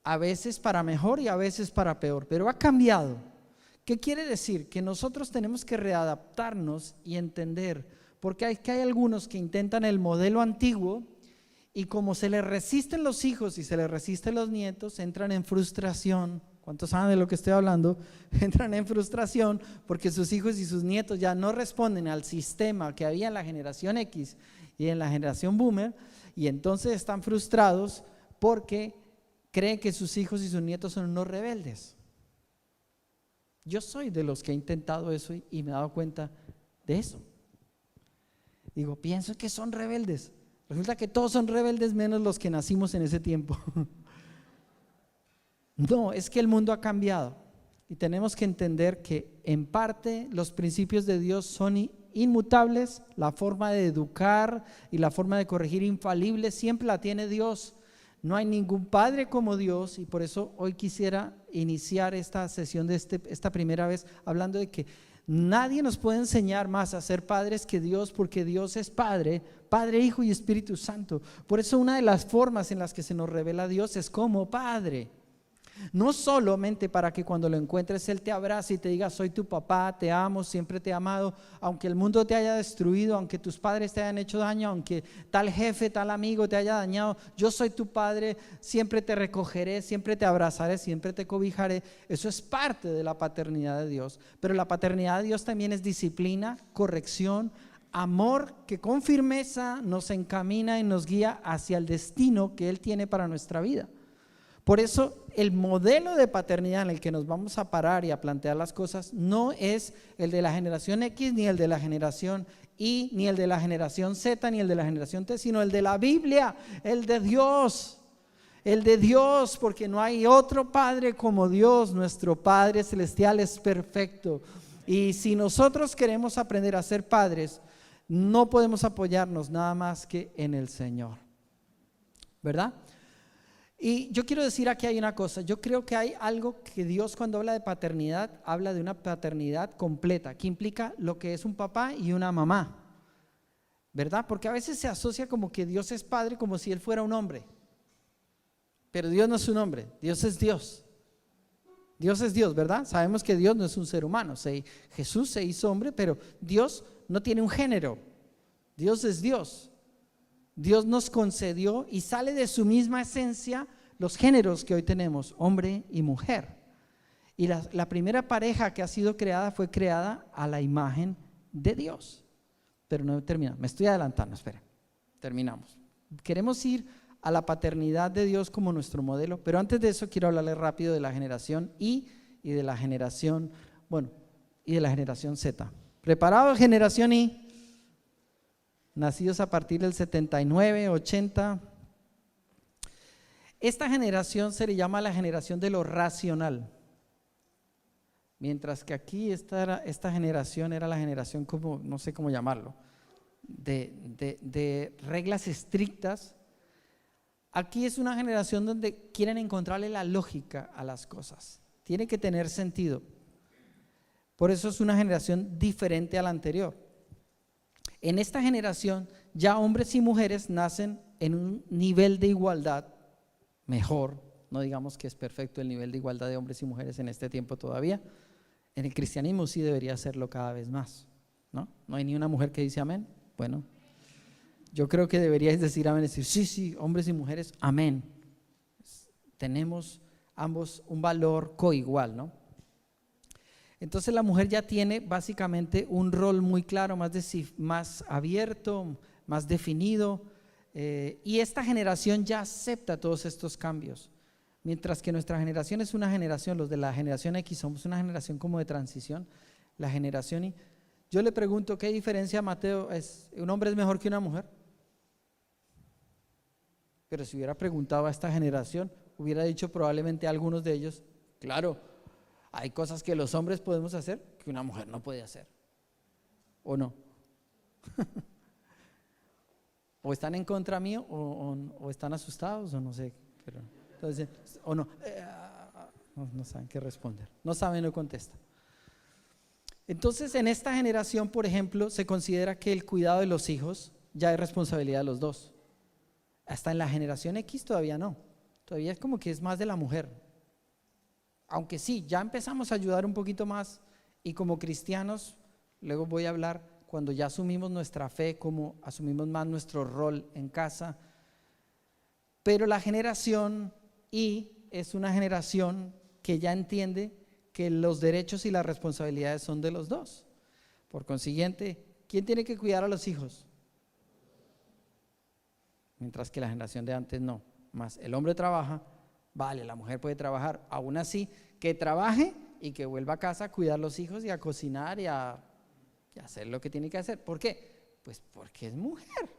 a veces para mejor y a veces para peor, pero ha cambiado. ¿Qué quiere decir? Que nosotros tenemos que readaptarnos y entender, porque hay algunos que intentan el modelo antiguo y como se les resisten los hijos y se les resisten los nietos, entran en frustración. ¿Cuántos saben de lo que estoy hablando? Entran en frustración porque sus hijos y sus nietos ya no responden al sistema que había en la generación X y en la generación Boomer, y entonces están frustrados porque creen que sus hijos y sus nietos son unos rebeldes. Yo soy de los que he intentado eso y me he dado cuenta de eso. Digo, pienso que son rebeldes. Resulta que todos son rebeldes menos los que nacimos en ese tiempo. No, es que el mundo ha cambiado y tenemos que entender que en parte los principios de Dios son inmutables, la forma de educar y la forma de corregir infalible siempre la tiene Dios. No hay ningún padre como Dios y por eso hoy quisiera iniciar esta sesión de esta primera vez hablando de que Nadie nos puede enseñar más a ser padres que Dios, porque Dios es Padre, Padre, Hijo y Espíritu Santo. Por eso una de las formas en las que se nos revela Dios es como Padre. No solamente para que cuando lo encuentres Él te abrace y te diga: soy tu papá, te amo, siempre te he amado, aunque el mundo te haya destruido, aunque tus padres te hayan hecho daño, aunque tal jefe, tal amigo te haya dañado, yo soy tu padre, siempre te recogeré, siempre te abrazaré, siempre te cobijaré. Eso es parte de la paternidad de Dios. Pero la paternidad de Dios también es disciplina, corrección, amor que con firmeza nos encamina y nos guía hacia el destino que Él tiene para nuestra vida. Por eso el modelo de paternidad en el que nos vamos a parar y a plantear las cosas no es el de la generación X, ni el de la generación Y, ni el de la generación Z, ni el de la generación T, sino el de la Biblia, el de Dios. El de Dios, porque no hay otro Padre como Dios. Nuestro Padre Celestial es perfecto. Y si nosotros queremos aprender a ser padres, no podemos apoyarnos nada más que en el Señor, ¿verdad? Y yo quiero decir aquí hay una cosa. Yo creo que hay algo que Dios, cuando habla de paternidad, habla de una paternidad completa, que implica lo que es un papá y una mamá, ¿verdad? Porque a veces se asocia como que Dios es padre, como si Él fuera un hombre. Pero Dios no es un hombre, Dios es Dios. Dios es Dios, ¿verdad? Sabemos que Dios no es un ser humano. Jesús se hizo hombre, pero Dios no tiene un género. Dios es Dios. Dios nos concedió y sale de su misma esencia los géneros que hoy tenemos, hombre y mujer. Y la primera pareja que ha sido creada fue creada a la imagen de Dios. Pero no termina, me estoy adelantando, espera, terminamos. Queremos ir a la paternidad de Dios como nuestro modelo, pero antes de eso quiero hablarles rápido de la generación Y y de la generación, y de la generación Z. ¿Preparados, generación Y? Nacidos a partir del 79, 80. Esta generación se le llama la generación de lo racional, mientras que aquí esta generación era la generación, como no sé cómo llamarlo, de reglas estrictas. Aquí es una generación donde quieren encontrarle la lógica a las cosas, tiene que tener sentido. Por eso es una generación diferente a la anterior. En esta generación ya hombres y mujeres nacen en un nivel de igualdad mejor. No digamos que es perfecto el nivel de igualdad de hombres y mujeres en este tiempo todavía. En el cristianismo sí debería serlo cada vez más, ¿no? No hay ni una mujer que dice amén. Bueno, yo creo que deberíais decir amén, decir sí, hombres y mujeres, amén. Tenemos ambos un valor coigual, ¿no? Entonces la mujer ya tiene básicamente un rol muy claro, más abierto, más definido, y esta generación ya acepta todos estos cambios, mientras que nuestra generación es una generación, los de la generación X somos una generación como de transición. La generación Y, yo le pregunto, ¿qué diferencia, Mateo? ¿Un hombre es mejor que una mujer? Pero si hubiera preguntado a esta generación, hubiera dicho probablemente a algunos de ellos, claro, hay cosas que los hombres podemos hacer que una mujer no puede hacer, ¿o no? O están en contra mío o están asustados o no sé, pero entonces, o no, no saben qué responder, no saben, no contestan. Entonces en esta generación, por ejemplo, se considera que el cuidado de los hijos ya es responsabilidad de los dos. Hasta en la generación X todavía no, todavía es como que es más de la mujer. Aunque sí, ya empezamos a ayudar un poquito más, y como cristianos, luego voy a hablar cuando ya asumimos nuestra fe, como asumimos más nuestro rol en casa. Pero la generación Y es una generación que ya entiende que los derechos y las responsabilidades son de los dos. Por consiguiente, ¿quién tiene que cuidar a los hijos? Mientras que la generación de antes no, más el hombre trabaja. Vale, la mujer puede trabajar, aún así, que trabaje y que vuelva a casa a cuidar a los hijos y a cocinar y a hacer lo que tiene que hacer. ¿Por qué? Pues porque es mujer.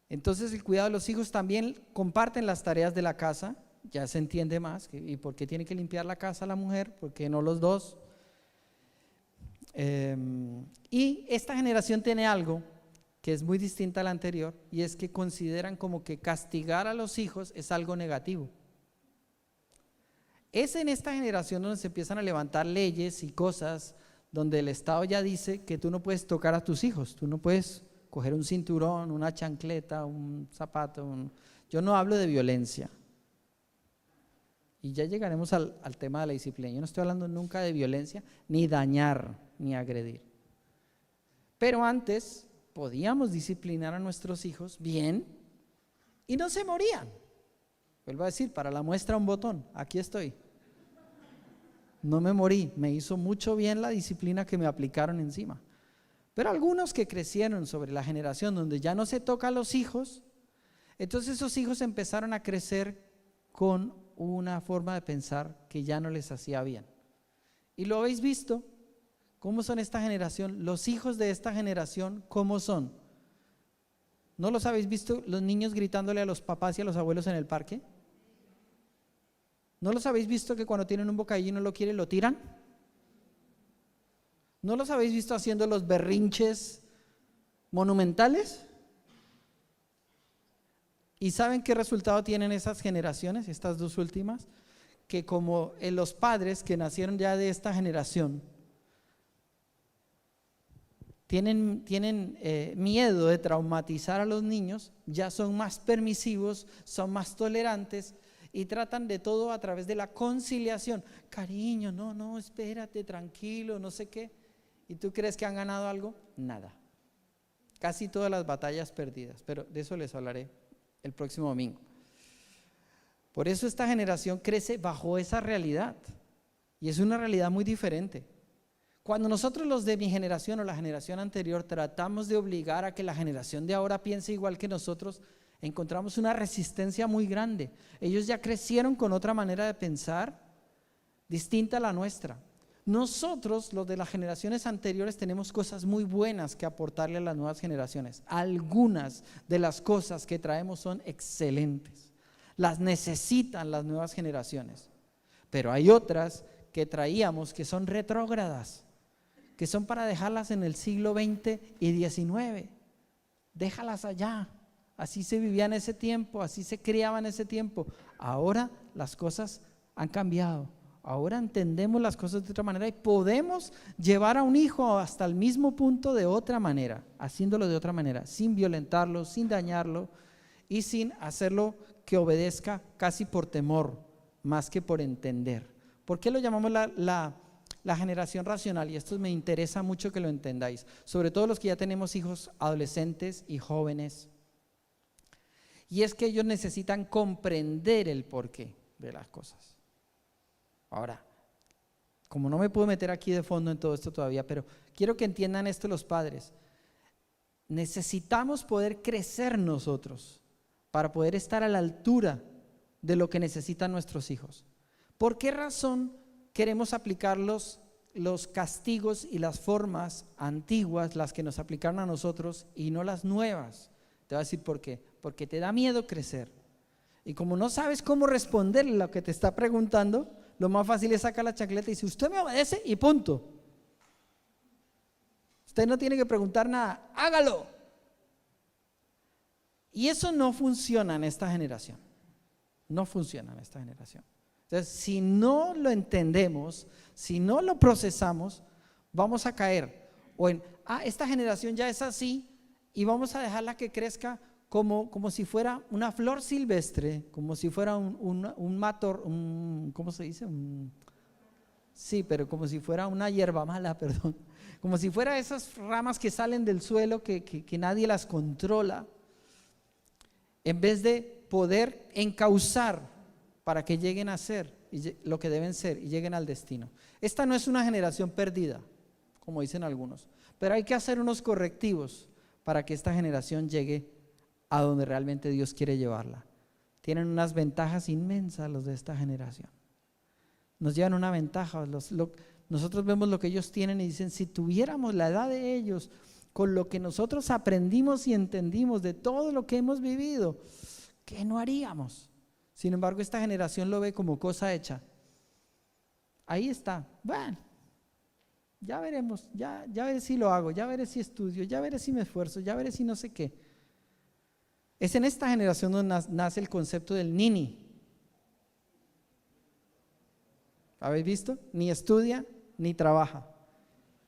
Entonces el cuidado de los hijos también comparten las tareas de la casa, ya se entiende más. ¿Y por qué tiene que limpiar la casa la mujer? ¿Por qué no los dos? Y esta generación tiene algo que es muy distinta a la anterior, y es que consideran como que castigar a los hijos es algo negativo. Es en esta generación donde se empiezan a levantar leyes y cosas donde el Estado ya dice que tú no puedes tocar a tus hijos, tú no puedes coger un cinturón, una chancleta, un zapato. Yo no hablo de violencia. Y ya llegaremos al tema de la disciplina. Yo no estoy hablando nunca de violencia, ni dañar, ni agredir. Pero antes podíamos disciplinar a nuestros hijos bien y no se morían. Vuelvo a decir, para la muestra un botón, aquí estoy. No me morí, me hizo mucho bien la disciplina que me aplicaron encima. Pero algunos que crecieron sobre la generación donde ya no se toca a los hijos, entonces esos hijos empezaron a crecer con una forma de pensar que ya no les hacía bien. Y lo habéis visto, ¿cómo son esta generación? Los hijos de esta generación, ¿cómo son? ¿No los habéis visto los niños gritándole a los papás y a los abuelos en el parque? ¿No los habéis visto que cuando tienen un bocadillo y no lo quieren, lo tiran? ¿No los habéis visto haciendo los berrinches monumentales? ¿Y saben qué resultado tienen esas generaciones, estas dos últimas? Que como los padres que nacieron ya de esta generación tienen miedo de traumatizar a los niños, ya son más permisivos, son más tolerantes y tratan de todo a través de la conciliación. Cariño, no, espérate, tranquilo, no sé qué. ¿Y tú crees que han ganado algo? Nada. Casi todas las batallas perdidas, pero de eso les hablaré el próximo domingo. Por eso esta generación crece bajo esa realidad y es una realidad muy diferente. Cuando nosotros los de mi generación o la generación anterior tratamos de obligar a que la generación de ahora piense igual que nosotros, encontramos una resistencia muy grande. Ellos ya crecieron con otra manera de pensar distinta a la nuestra. Nosotros, los de las generaciones anteriores, tenemos cosas muy buenas que aportarle a las nuevas generaciones. Algunas de las cosas que traemos son excelentes. Las necesitan las nuevas generaciones. Pero hay otras que traíamos que son retrógradas, que son para dejarlas en el siglo XX y XIX. Déjalas allá. Así se vivía en ese tiempo, así se criaba en ese tiempo. Ahora las cosas han cambiado. Ahora entendemos las cosas de otra manera y podemos llevar a un hijo hasta el mismo punto de otra manera, haciéndolo de otra manera, sin violentarlo, sin dañarlo y sin hacerlo que obedezca casi por temor, más que por entender. ¿Por qué lo llamamos la generación racional? Y esto me interesa mucho que lo entendáis, sobre todo los que ya tenemos hijos adolescentes y jóvenes. Y es que ellos necesitan comprender el porqué de las cosas. Ahora, como no me puedo meter aquí de fondo en todo esto todavía, pero quiero que entiendan esto los padres. Necesitamos poder crecer nosotros para poder estar a la altura de lo que necesitan nuestros hijos. ¿Por qué razón queremos aplicar los castigos y las formas antiguas, las que nos aplicaron a nosotros y no las nuevas? Te voy a decir por qué. Porque te da miedo crecer. Y como no sabes cómo responderle lo que te está preguntando, lo más fácil es sacar la chancleta y decir, usted me obedece y punto. Usted no tiene que preguntar nada, hágalo. Y eso no funciona en esta generación. No funciona en esta generación. Entonces, si no lo entendemos, si no lo procesamos, vamos a caer o en, esta generación ya es así y vamos a dejarla que crezca como si fuera una flor silvestre, como si fuera un mator, ¿cómo se dice? Sí, pero como si fuera una hierba mala, perdón. Como si fuera esas ramas que salen del suelo que nadie las controla, en vez de poder encauzar para que lleguen a ser lo que deben ser y lleguen al destino. Esta no es una generación perdida, como dicen algunos, pero hay que hacer unos correctivos para que esta generación llegue a donde realmente Dios quiere llevarla. Tienen unas ventajas inmensas los de esta generación. Nos llevan una ventaja. Nosotros vemos lo que ellos tienen y dicen, si tuviéramos la edad de ellos, con lo que nosotros aprendimos y entendimos de todo lo que hemos vivido, ¿qué no haríamos? Sin embargo, esta generación lo ve como cosa hecha. Ahí está. Bueno, ya veremos, ya veré si lo hago, ya veré si estudio, ya veré si me esfuerzo, ya veré si no sé qué. Es en esta generación donde nace el concepto del nini. ¿Habéis visto? Ni estudia ni trabaja.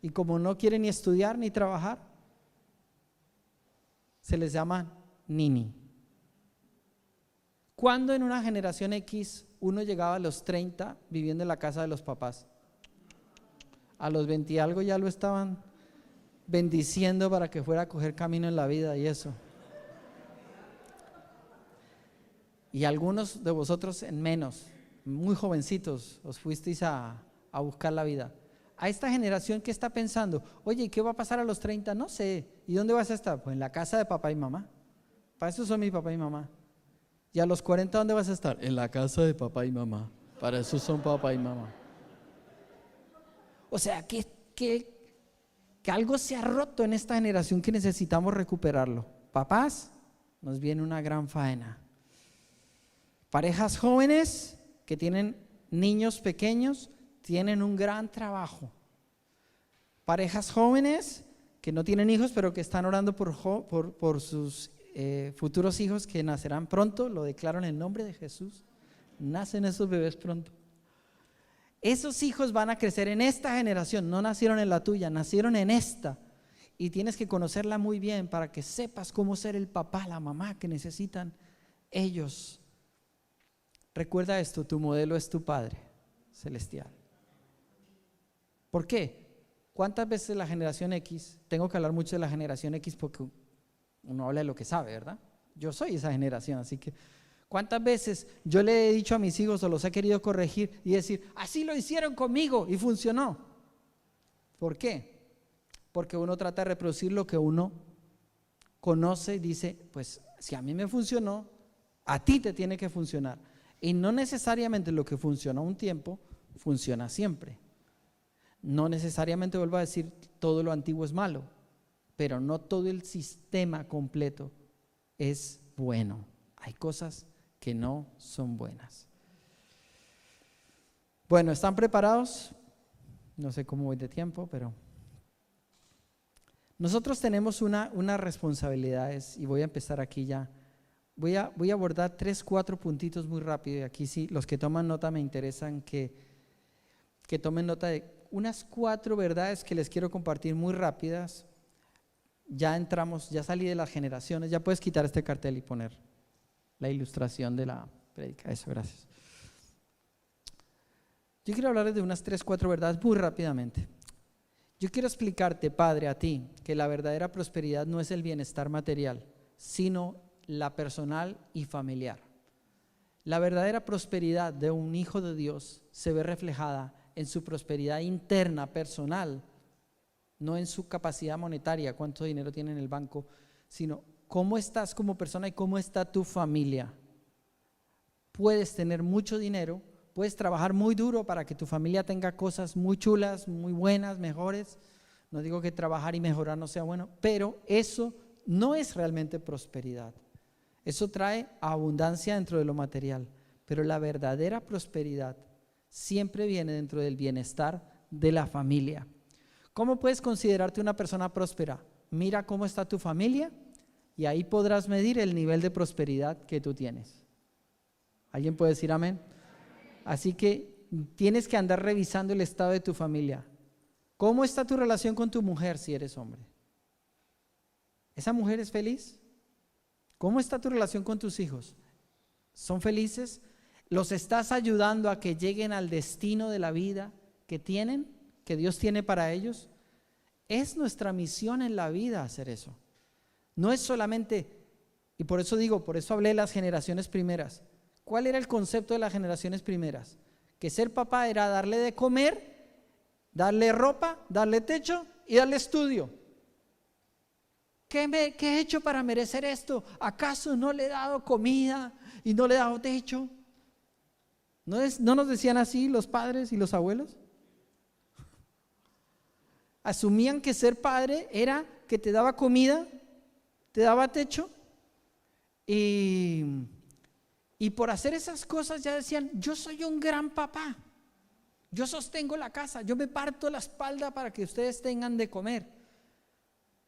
Y como no quiere ni estudiar ni trabajar, se les llama nini. ¿Cuándo en una generación X uno llegaba a los 30 viviendo en la casa de los papás? A los 20 y algo ya lo estaban bendiciendo para que fuera a coger camino en la vida y eso. Y algunos de vosotros en menos, muy jovencitos, os fuisteis a buscar la vida. A esta generación que está pensando, oye, ¿y qué va a pasar a los 30? No sé. ¿Y dónde vas a estar? Pues en la casa de papá y mamá. Para eso son mi papá y mamá. ¿Y a los 40 dónde vas a estar? En la casa de papá y mamá. Para eso son papá y mamá. O sea, que algo se ha roto en esta generación que necesitamos recuperarlo. Papás, nos viene una gran faena. Parejas jóvenes que tienen niños pequeños tienen un gran trabajo. Parejas jóvenes que no tienen hijos pero que están orando por sus futuros hijos que nacerán pronto, lo declaro en el nombre de Jesús. Nacen esos bebés pronto. Esos hijos van a crecer en esta generación, no nacieron en la tuya, nacieron en esta. Y tienes que conocerla muy bien para que sepas cómo ser el papá, la mamá que necesitan ellos. Recuerda esto, tu modelo es tu Padre Celestial. ¿Por qué? ¿Cuántas veces la generación X, tengo que hablar mucho de la generación X porque uno habla de lo que sabe, ¿verdad? Yo soy esa generación, así que ¿cuántas veces yo le he dicho a mis hijos o los he querido corregir y decir, así lo hicieron conmigo y funcionó? ¿Por qué? Porque uno trata de reproducir lo que uno conoce y dice, pues si a mí me funcionó, a ti te tiene que funcionar. Y no necesariamente lo que funciona un tiempo, funciona siempre. No necesariamente, vuelvo a decir, todo lo antiguo es malo, pero no todo el sistema completo es bueno. Hay cosas que no son buenas. Bueno, ¿están preparados? No sé cómo voy de tiempo, pero nosotros tenemos unas responsabilidades y voy a empezar aquí ya. Voy a abordar 3, 4 puntitos muy rápido y aquí sí, los que toman nota me interesan que tomen nota de unas 4 verdades que les quiero compartir muy rápidas. Ya entramos, ya salí de las generaciones, ya puedes quitar este cartel y poner la ilustración de la prédica. Eso, gracias. Yo quiero hablarles de unas 3, 4 verdades muy rápidamente. Yo quiero explicarte, Padre, a ti, que la verdadera prosperidad no es el bienestar material, sino la personal y familiar. La verdadera prosperidad de un hijo de Dios se ve reflejada en su prosperidad interna, personal, no en su capacidad monetaria, cuánto dinero tiene en el banco, sino cómo estás como persona y cómo está tu familia. Puedes tener mucho dinero, puedes trabajar muy duro para que tu familia tenga cosas muy chulas, muy buenas, mejores. No digo que trabajar y mejorar no sea bueno, pero eso no es realmente prosperidad. Eso trae abundancia dentro de lo material, pero la verdadera prosperidad siempre viene dentro del bienestar de la familia. ¿Cómo puedes considerarte una persona próspera? Mira cómo está tu familia y ahí podrás medir el nivel de prosperidad que tú tienes. ¿Alguien puede decir amén? Así que tienes que andar revisando el estado de tu familia. ¿Cómo está tu relación con tu mujer si eres hombre? ¿Esa mujer es feliz? ¿Cómo está tu relación con tus hijos? ¿Son felices? ¿Los estás ayudando a que lleguen al destino de la vida que tienen, que Dios tiene para ellos? Es nuestra misión en la vida hacer eso. No es solamente, y por eso digo, por eso hablé de las generaciones primeras. ¿Cuál era el concepto de las generaciones primeras? Que ser papá era darle de comer, darle ropa, darle techo y darle estudio. ¿Qué he hecho para merecer esto? ¿Acaso no le he dado comida y no le he dado techo? ¿No nos decían así los padres y los abuelos? Asumían que ser padre era que te daba comida, te daba techo y por hacer esas cosas ya decían, yo soy un gran papá, yo sostengo la casa, yo me parto la espalda para que ustedes tengan de comer.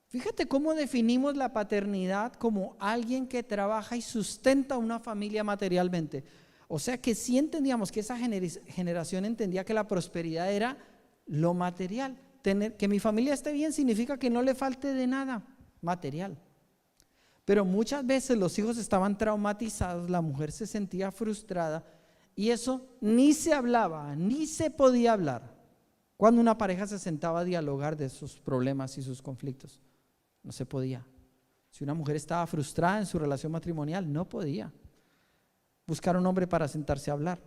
Fíjate cómo definimos la paternidad como alguien que trabaja y sustenta una familia materialmente. O sea que sí entendíamos que esa generación entendía que la prosperidad era lo material. Que mi familia esté bien significa que no le falte de nada material. Pero muchas veces los hijos estaban traumatizados, la mujer se sentía frustrada y eso ni se hablaba, ni se podía hablar. Cuando una pareja se sentaba a dialogar de sus problemas y sus conflictos, no se podía. Si una mujer estaba frustrada en su relación matrimonial, no podía buscar un hombre para sentarse a hablar.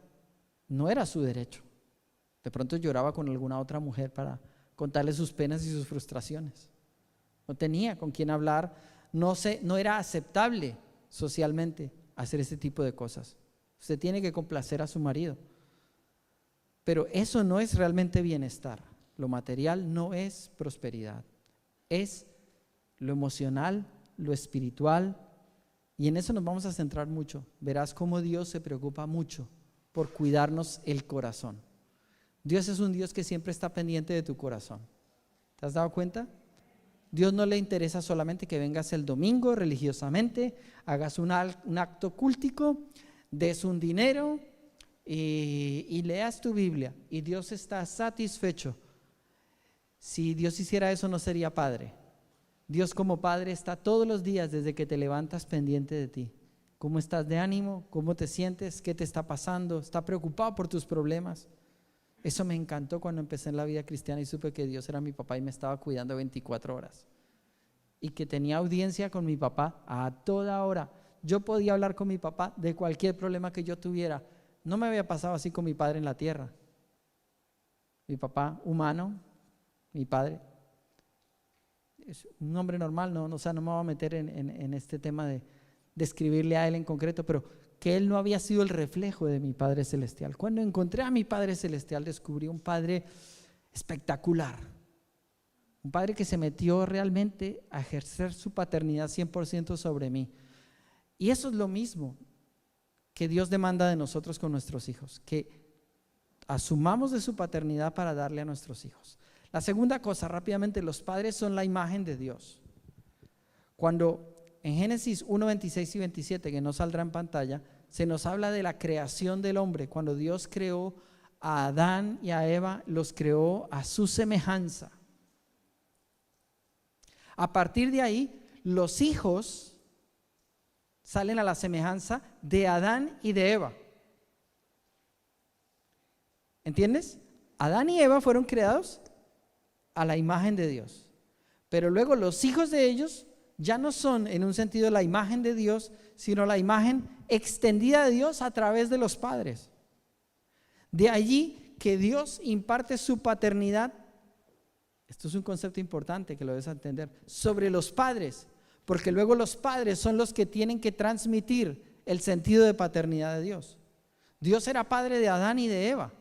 No era su derecho. De pronto lloraba con alguna otra mujer para contarle sus penas y sus frustraciones. No tenía con quién hablar, no era aceptable socialmente hacer ese tipo de cosas. Usted tiene que complacer a su marido. Pero eso no es realmente bienestar. Lo material no es prosperidad. Es lo emocional, lo espiritual. Y en eso nos vamos a centrar mucho. Verás cómo Dios se preocupa mucho por cuidarnos el corazón. Dios es un Dios que siempre está pendiente de tu corazón. ¿Te has dado cuenta? Dios no le interesa solamente que vengas el domingo religiosamente, hagas un acto cúltico, des un dinero y leas tu Biblia. Y Dios está satisfecho. Si Dios hiciera eso, no sería padre. Dios como padre está todos los días desde que te levantas pendiente de ti. ¿Cómo estás de ánimo? ¿Cómo te sientes? ¿Qué te está pasando? ¿Está preocupado por tus problemas? Eso me encantó cuando empecé en la vida cristiana y supe que Dios era mi papá y me estaba cuidando 24 horas. Y que tenía audiencia con mi papá a toda hora. Yo podía hablar con mi papá de cualquier problema que yo tuviera. No me había pasado así con mi padre en la tierra. Mi papá humano, mi padre, es un hombre normal, no me voy a meter en este tema de describirle a él en concreto, pero que él no había sido el reflejo de mi Padre Celestial. Cuando encontré a mi Padre Celestial, descubrí un Padre espectacular, un Padre que se metió realmente a ejercer su paternidad 100% sobre mí. Y eso es lo mismo que Dios demanda de nosotros con nuestros hijos, que asumamos de su paternidad para darle a nuestros hijos. La segunda cosa, rápidamente, los padres son la imagen de Dios. Cuando en Génesis 1, 26 y 27, que no saldrá en pantalla, se nos habla de la creación del hombre. Cuando Dios creó a Adán y a Eva, los creó a su semejanza. A partir de ahí, los hijos salen a la semejanza de Adán y de Eva. ¿Entiendes? Adán y Eva fueron creados a la imagen de Dios. Pero luego los hijos de ellos ya no son en un sentido la imagen de Dios, sino la imagen extendida de Dios a través de los padres. De allí que Dios imparte su paternidad, esto es un concepto importante que lo debes entender, sobre los padres, porque luego los padres son los que tienen que transmitir el sentido de paternidad de Dios. Dios era padre de Adán y de Eva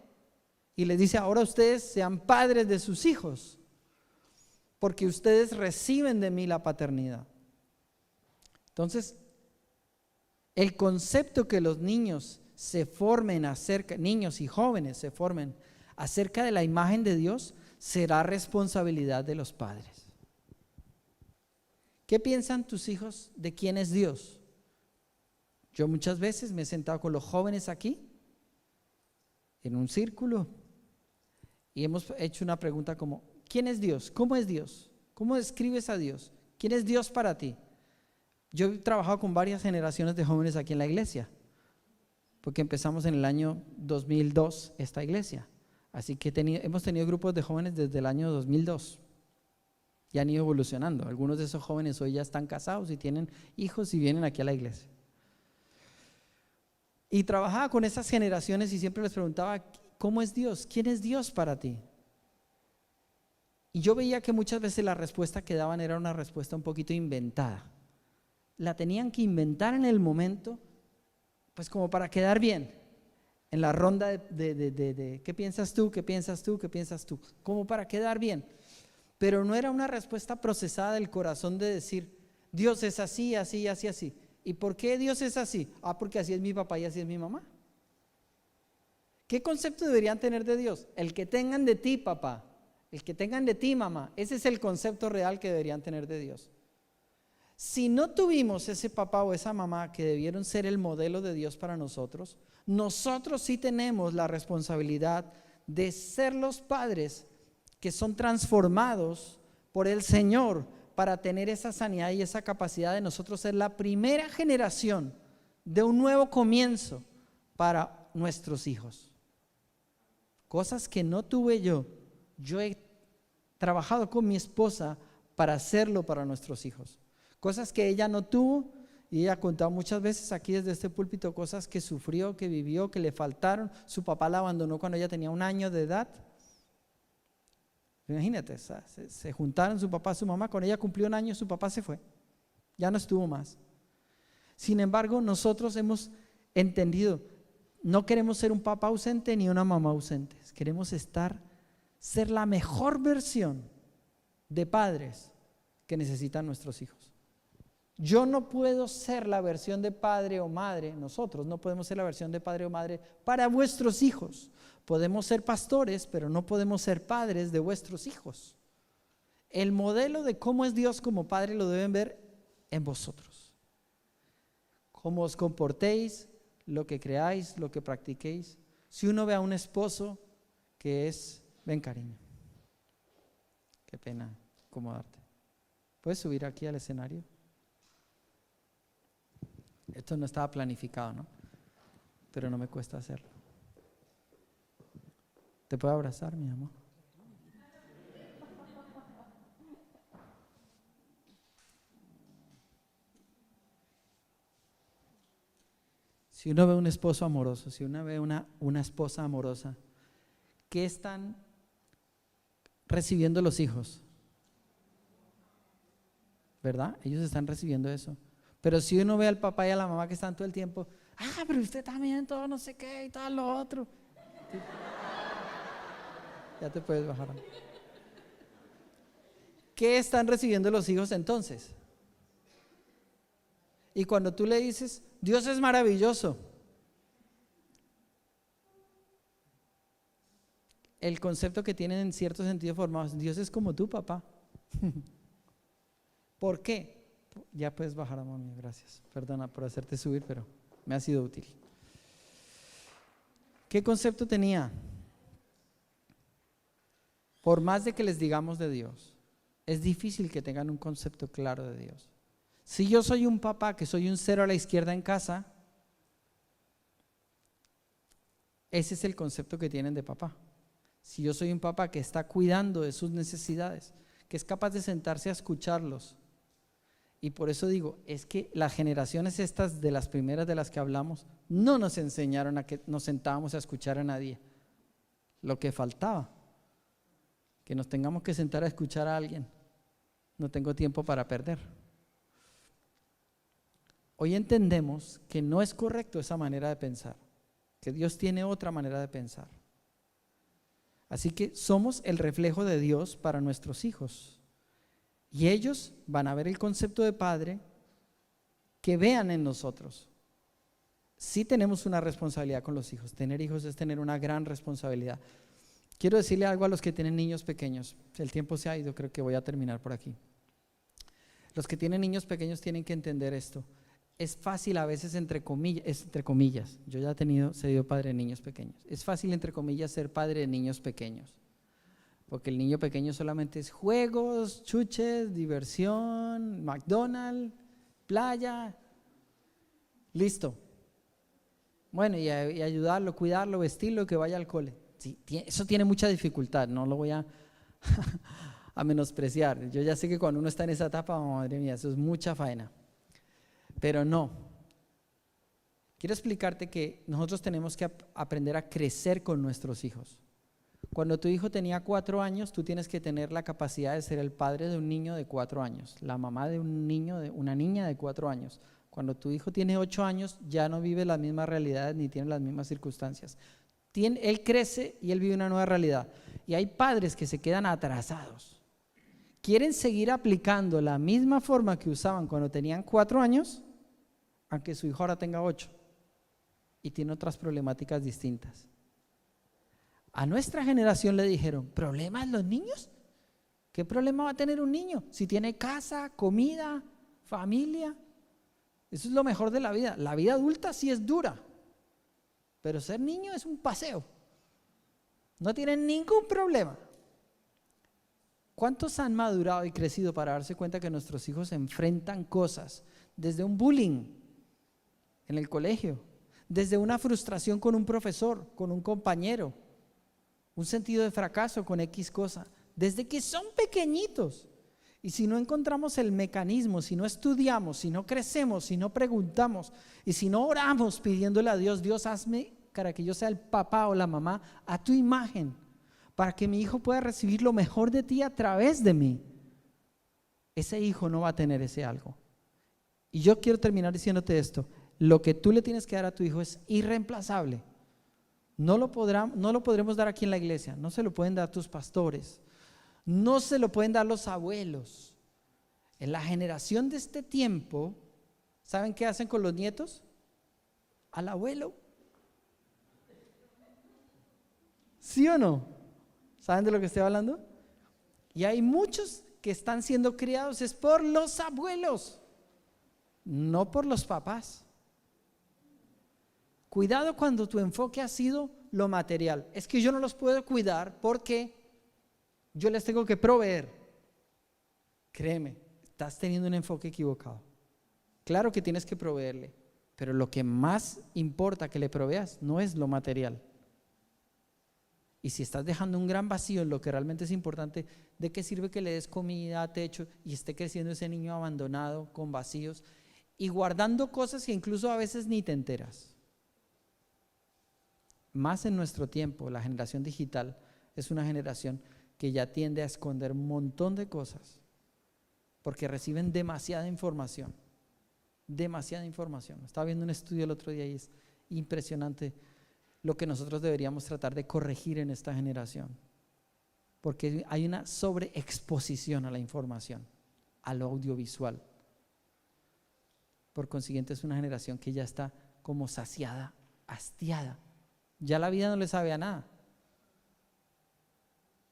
y les dice: ahora ustedes sean padres de sus hijos, porque ustedes reciben de mí la paternidad. Entonces, el concepto que los niños se formen acerca, niños y jóvenes se formen acerca de la imagen de Dios, será responsabilidad de los padres. ¿Qué piensan tus hijos de quién es Dios? Yo muchas veces me he sentado con los jóvenes aquí, en un círculo, y hemos hecho una pregunta como: ¿quién es Dios? ¿Cómo es Dios? ¿Cómo describes a Dios? ¿Quién es Dios para ti? Yo he trabajado con varias generaciones de jóvenes aquí en la iglesia, porque empezamos en el año 2002 esta iglesia. Así que hemos tenido grupos de jóvenes desde el año 2002 y han ido evolucionando. Algunos de esos jóvenes hoy ya están casados y tienen hijos y vienen aquí a la iglesia. Y trabajaba con esas generaciones y siempre les preguntaba: ¿cómo es Dios? ¿Quién es Dios para ti? Y yo veía que muchas veces la respuesta que daban era una respuesta un poquito inventada. La tenían que inventar en el momento, pues como para quedar bien, en la ronda de ¿qué piensas tú? ¿Qué piensas tú? ¿Qué piensas tú? Como para quedar bien. Pero no era una respuesta procesada del corazón de decir: Dios es así, así, así, así. ¿Y por qué Dios es así? Porque así es mi papá y así es mi mamá. ¿Qué concepto deberían tener de Dios? El que tengan de ti, papá, el que tengan de ti, mamá. Ese es el concepto real que deberían tener de Dios. Si no tuvimos ese papá o esa mamá que debieron ser el modelo de Dios para nosotros, nosotros sí tenemos la responsabilidad de ser los padres que son transformados por el Señor para tener esa sanidad y esa capacidad de nosotros ser la primera generación de un nuevo comienzo para nuestros hijos. Cosas que no tuve yo he trabajado con mi esposa para hacerlo para nuestros hijos. Cosas que ella no tuvo, y ella ha contado muchas veces aquí desde este púlpito cosas que sufrió, que vivió, que le faltaron. Su papá la abandonó cuando ella tenía 1 año de edad. Imagínate, se juntaron su papá y su mamá, cuando ella cumplió 1 año su papá se fue, ya no estuvo más. Sin embargo, nosotros hemos entendido, no queremos ser un papá ausente ni una mamá ausente, queremos ser la mejor versión de padres que necesitan nuestros hijos. Yo no puedo ser la versión de padre o madre, nosotros no podemos ser la versión de padre o madre para vuestros hijos. Podemos ser pastores, pero no podemos ser padres de vuestros hijos. El modelo de cómo es Dios como padre lo deben ver en vosotros. Cómo os comportéis, lo que creáis, lo que practiquéis. Si uno ve a un esposo que ven cariño, qué pena acomodarte. ¿Puedes subir aquí al escenario? Esto no estaba planificado, ¿no? Pero no me cuesta hacerlo. ¿Te puedo abrazar, mi amor? Si uno ve un esposo amoroso, si uno ve una esposa amorosa, ¿qué están recibiendo los hijos? ¿Verdad? Ellos están recibiendo eso. Pero si uno ve al papá y a la mamá que están todo el tiempo, pero usted también, todo no sé qué y todo lo otro. Ya te puedes bajar. ¿Qué están recibiendo los hijos entonces? Y cuando tú le dices, Dios es maravilloso, el concepto que tienen en cierto sentido formados, Dios es como tu papá. ¿Por qué? Ya puedes bajar, amor mío, gracias. Perdona por hacerte subir, pero me ha sido útil. ¿Qué concepto tenía? Por más de que les digamos de Dios, es difícil que tengan un concepto claro de Dios. Si yo soy un papá que soy un 0 a la izquierda en casa, ese es el concepto que tienen de papá. Si yo soy un papá que está cuidando de sus necesidades, que es capaz de sentarse a escucharlos. Y por eso digo, es que las generaciones estas de las primeras de las que hablamos no nos enseñaron a que nos sentábamos a escuchar a nadie. Lo que faltaba, que nos tengamos que sentar a escuchar a alguien. No tengo tiempo para perder. Hoy entendemos que no es correcto esa manera de pensar, que Dios tiene otra manera de pensar. Así que somos el reflejo de Dios para nuestros hijos. Y ellos van a ver el concepto de padre que vean en nosotros. Sí tenemos una responsabilidad con los hijos. Tener hijos es tener una gran responsabilidad. Quiero decirle algo a los que tienen niños pequeños. El tiempo se ha ido, creo que voy a terminar por aquí. Los que tienen niños pequeños tienen que entender esto. Es fácil a veces, entre comillas, yo ya he sido padre de niños pequeños. Es fácil, entre comillas, ser padre de niños pequeños. Porque el niño pequeño solamente es juegos, chuches, diversión, McDonald's, playa, listo. Bueno, y ayudarlo, cuidarlo, vestirlo, que vaya al cole. Sí, eso tiene mucha dificultad, no lo voy a menospreciar. Yo ya sé que cuando uno está en esa etapa, madre mía, eso es mucha faena. Pero no. Quiero explicarte que nosotros tenemos que aprender a crecer con nuestros hijos. Cuando tu hijo tenía 4 años, tú tienes que tener la capacidad de ser el padre de un niño de 4 años, la mamá de un niño, de una niña de 4 años. Cuando tu hijo tiene 8 años, ya no vive las mismas realidades ni tiene las mismas circunstancias. Él crece y él vive una nueva realidad. Y hay padres que se quedan atrasados. Quieren seguir aplicando la misma forma que usaban cuando tenían 4 años, aunque su hijo ahora tenga 8 y tiene otras problemáticas distintas. A nuestra generación le dijeron, ¿problemas los niños? ¿Qué problema va a tener un niño? Si tiene casa, comida, familia. Eso es lo mejor de la vida. La vida adulta sí es dura, pero ser niño es un paseo. No tienen ningún problema. ¿Cuántos han madurado y crecido para darse cuenta que nuestros hijos enfrentan cosas desde un bullying en el colegio, desde una frustración con un profesor, con un compañero, un sentido de fracaso con X cosa, desde que son pequeñitos? Y si no encontramos el mecanismo, si no estudiamos, si no crecemos, si no preguntamos y si no oramos pidiéndole a Dios, Dios, hazme para que yo sea el papá o la mamá a tu imagen, para que mi hijo pueda recibir lo mejor de ti a través de mí, ese hijo no va a tener ese algo. Y yo quiero terminar diciéndote esto: lo que tú le tienes que dar a tu hijo es irreemplazable. No lo podremos dar aquí en la iglesia, no se lo pueden dar tus pastores, no se lo pueden dar los abuelos. En la generación de este tiempo, ¿saben qué hacen con los nietos? Al abuelo. ¿Sí o no? ¿Saben de lo que estoy hablando? Y hay muchos que están siendo criados es por los abuelos, no por los papás. Cuidado cuando tu enfoque ha sido lo material. Es que yo no los puedo cuidar porque yo les tengo que proveer. Créeme, estás teniendo un enfoque equivocado. Claro que tienes que proveerle, pero lo que más importa que le proveas no es lo material. Y si estás dejando un gran vacío en lo que realmente es importante, ¿de qué sirve que le des comida, techo y esté creciendo ese niño abandonado, con vacíos y guardando cosas que incluso a veces ni te enteras? Más en nuestro tiempo, la generación digital es una generación que ya tiende a esconder un montón de cosas porque reciben demasiada información. Demasiada información. Estaba viendo un estudio el otro día y es impresionante lo que nosotros deberíamos tratar de corregir en esta generación, porque hay una sobreexposición a la información, a lo audiovisual. Por consiguiente es una generación que ya está como saciada, hastiada. Ya la vida no le sabe a nada,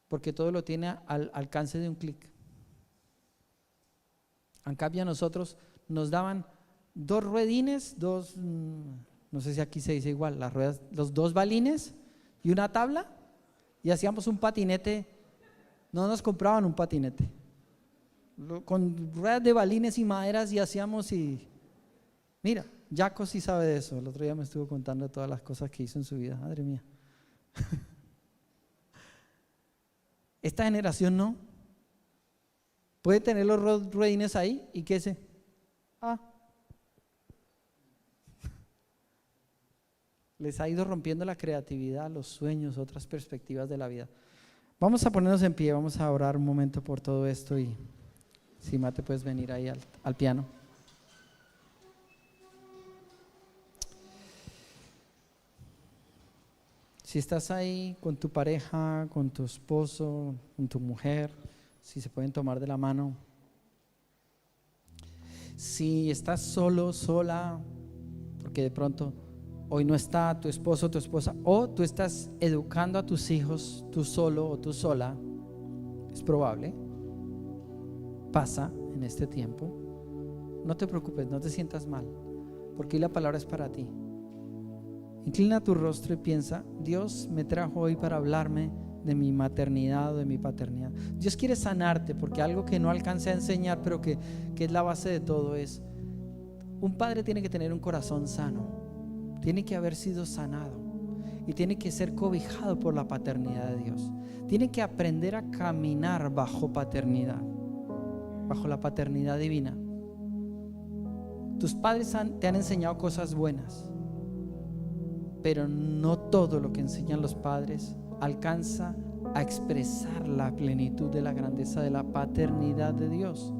porque todo lo tiene al alcance de un clic. En cambio a nosotros nos daban 2 ruedines, no sé si aquí se dice igual, las ruedas, los 2 balines y una tabla, y hacíamos un patinete. No nos compraban un patinete, con ruedas de balines y maderas, y hacíamos. Y mira, Jaco sí sabe de eso. El otro día me estuvo contando todas las cosas que hizo en su vida. Madre mía. Esta generación no puede tener los ruedines ahí y que se les ha ido rompiendo la creatividad, los sueños, otras perspectivas de la vida. Vamos a ponernos en pie, vamos a orar un momento por todo esto. Y si Mate, puedes venir ahí al piano. Si estás ahí con tu pareja, con tu esposo, con tu mujer, si se pueden tomar de la mano. Si estás solo, sola, porque de pronto hoy no está tu esposo o tu esposa, o tú estás educando a tus hijos tú solo o tú sola, es probable, pasa en este tiempo. No te preocupes, no te sientas mal, porque hoy la palabra es para ti. Inclina tu rostro y piensa: Dios me trajo hoy para hablarme de mi maternidad o de mi paternidad. Dios quiere sanarte, porque algo que no alcancé a enseñar, pero que es la base de todo, es: un padre tiene que tener un corazón sano. Tiene que haber sido sanado y tiene que ser cobijado por la paternidad de Dios. Tiene que aprender a caminar bajo paternidad, bajo la paternidad divina. Tus padres te han enseñado cosas buenas, pero no todo lo que enseñan los padres alcanza a expresar la plenitud de la grandeza de la paternidad de Dios.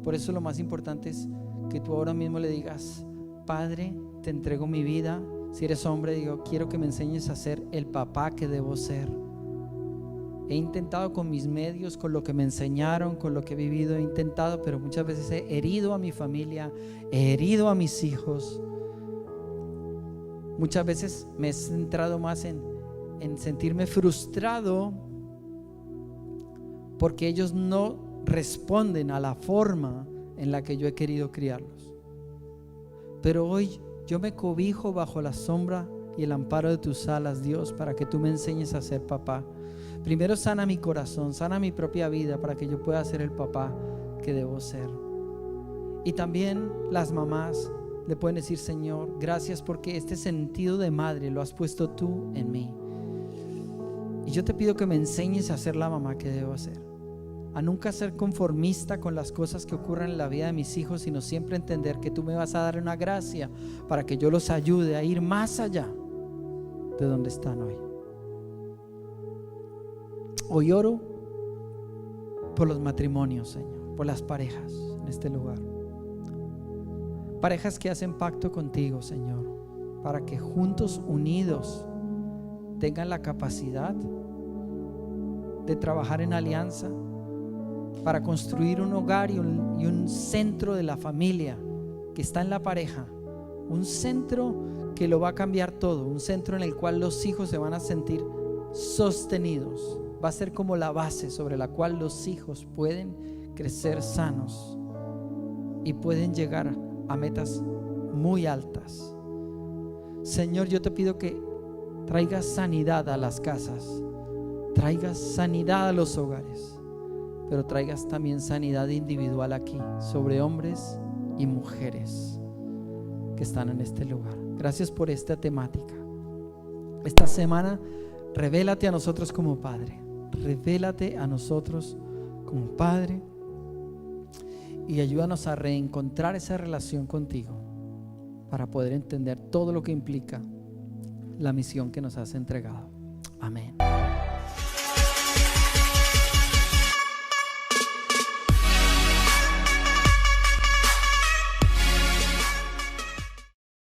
Por eso lo más importante es que tú ahora mismo le digas: Padre, te entrego mi vida. Si eres hombre, digo: quiero que me enseñes a ser el papá que debo ser. He intentado con mis medios, con lo que me enseñaron, con lo que he vivido, he intentado, pero muchas veces he herido a mi familia, he herido a mis hijos. Muchas veces me he centrado más en sentirme frustrado porque ellos no responden a la forma en la que yo he querido criarlos. Pero hoy yo me cobijo bajo la sombra y el amparo de tus alas, Dios, para que tú me enseñes a ser papá. Primero sana mi corazón, sana mi propia vida para que yo pueda ser el papá que debo ser. Y también las mamás le pueden decir: Señor, gracias porque este sentido de madre lo has puesto tú en mí. Y yo te pido que me enseñes a ser la mamá que debo ser, a nunca ser conformista con las cosas que ocurren en la vida de mis hijos, sino siempre entender que tú me vas a dar una gracia para que yo los ayude a ir más allá de donde están hoy. Hoy oro por los matrimonios, Señor, por las parejas en este lugar. Parejas que hacen pacto contigo, Señor, para que juntos, unidos, tengan la capacidad de trabajar en alianza para construir un hogar y un centro de la familia que está en la pareja, un centro que lo va a cambiar todo, un centro en el cual los hijos se van a sentir sostenidos. Va a ser como la base sobre la cual los hijos pueden crecer sanos y pueden llegar a metas muy altas. Señor, yo te pido que traigas sanidad a las casas, traigas sanidad a los hogares, pero traigas también sanidad individual aquí sobre hombres y mujeres que están en este lugar. Gracias por esta temática. Esta semana revélate a nosotros como Padre, revélate a nosotros como Padre y ayúdanos a reencontrar esa relación contigo para poder entender todo lo que implica la misión que nos has entregado. Amén.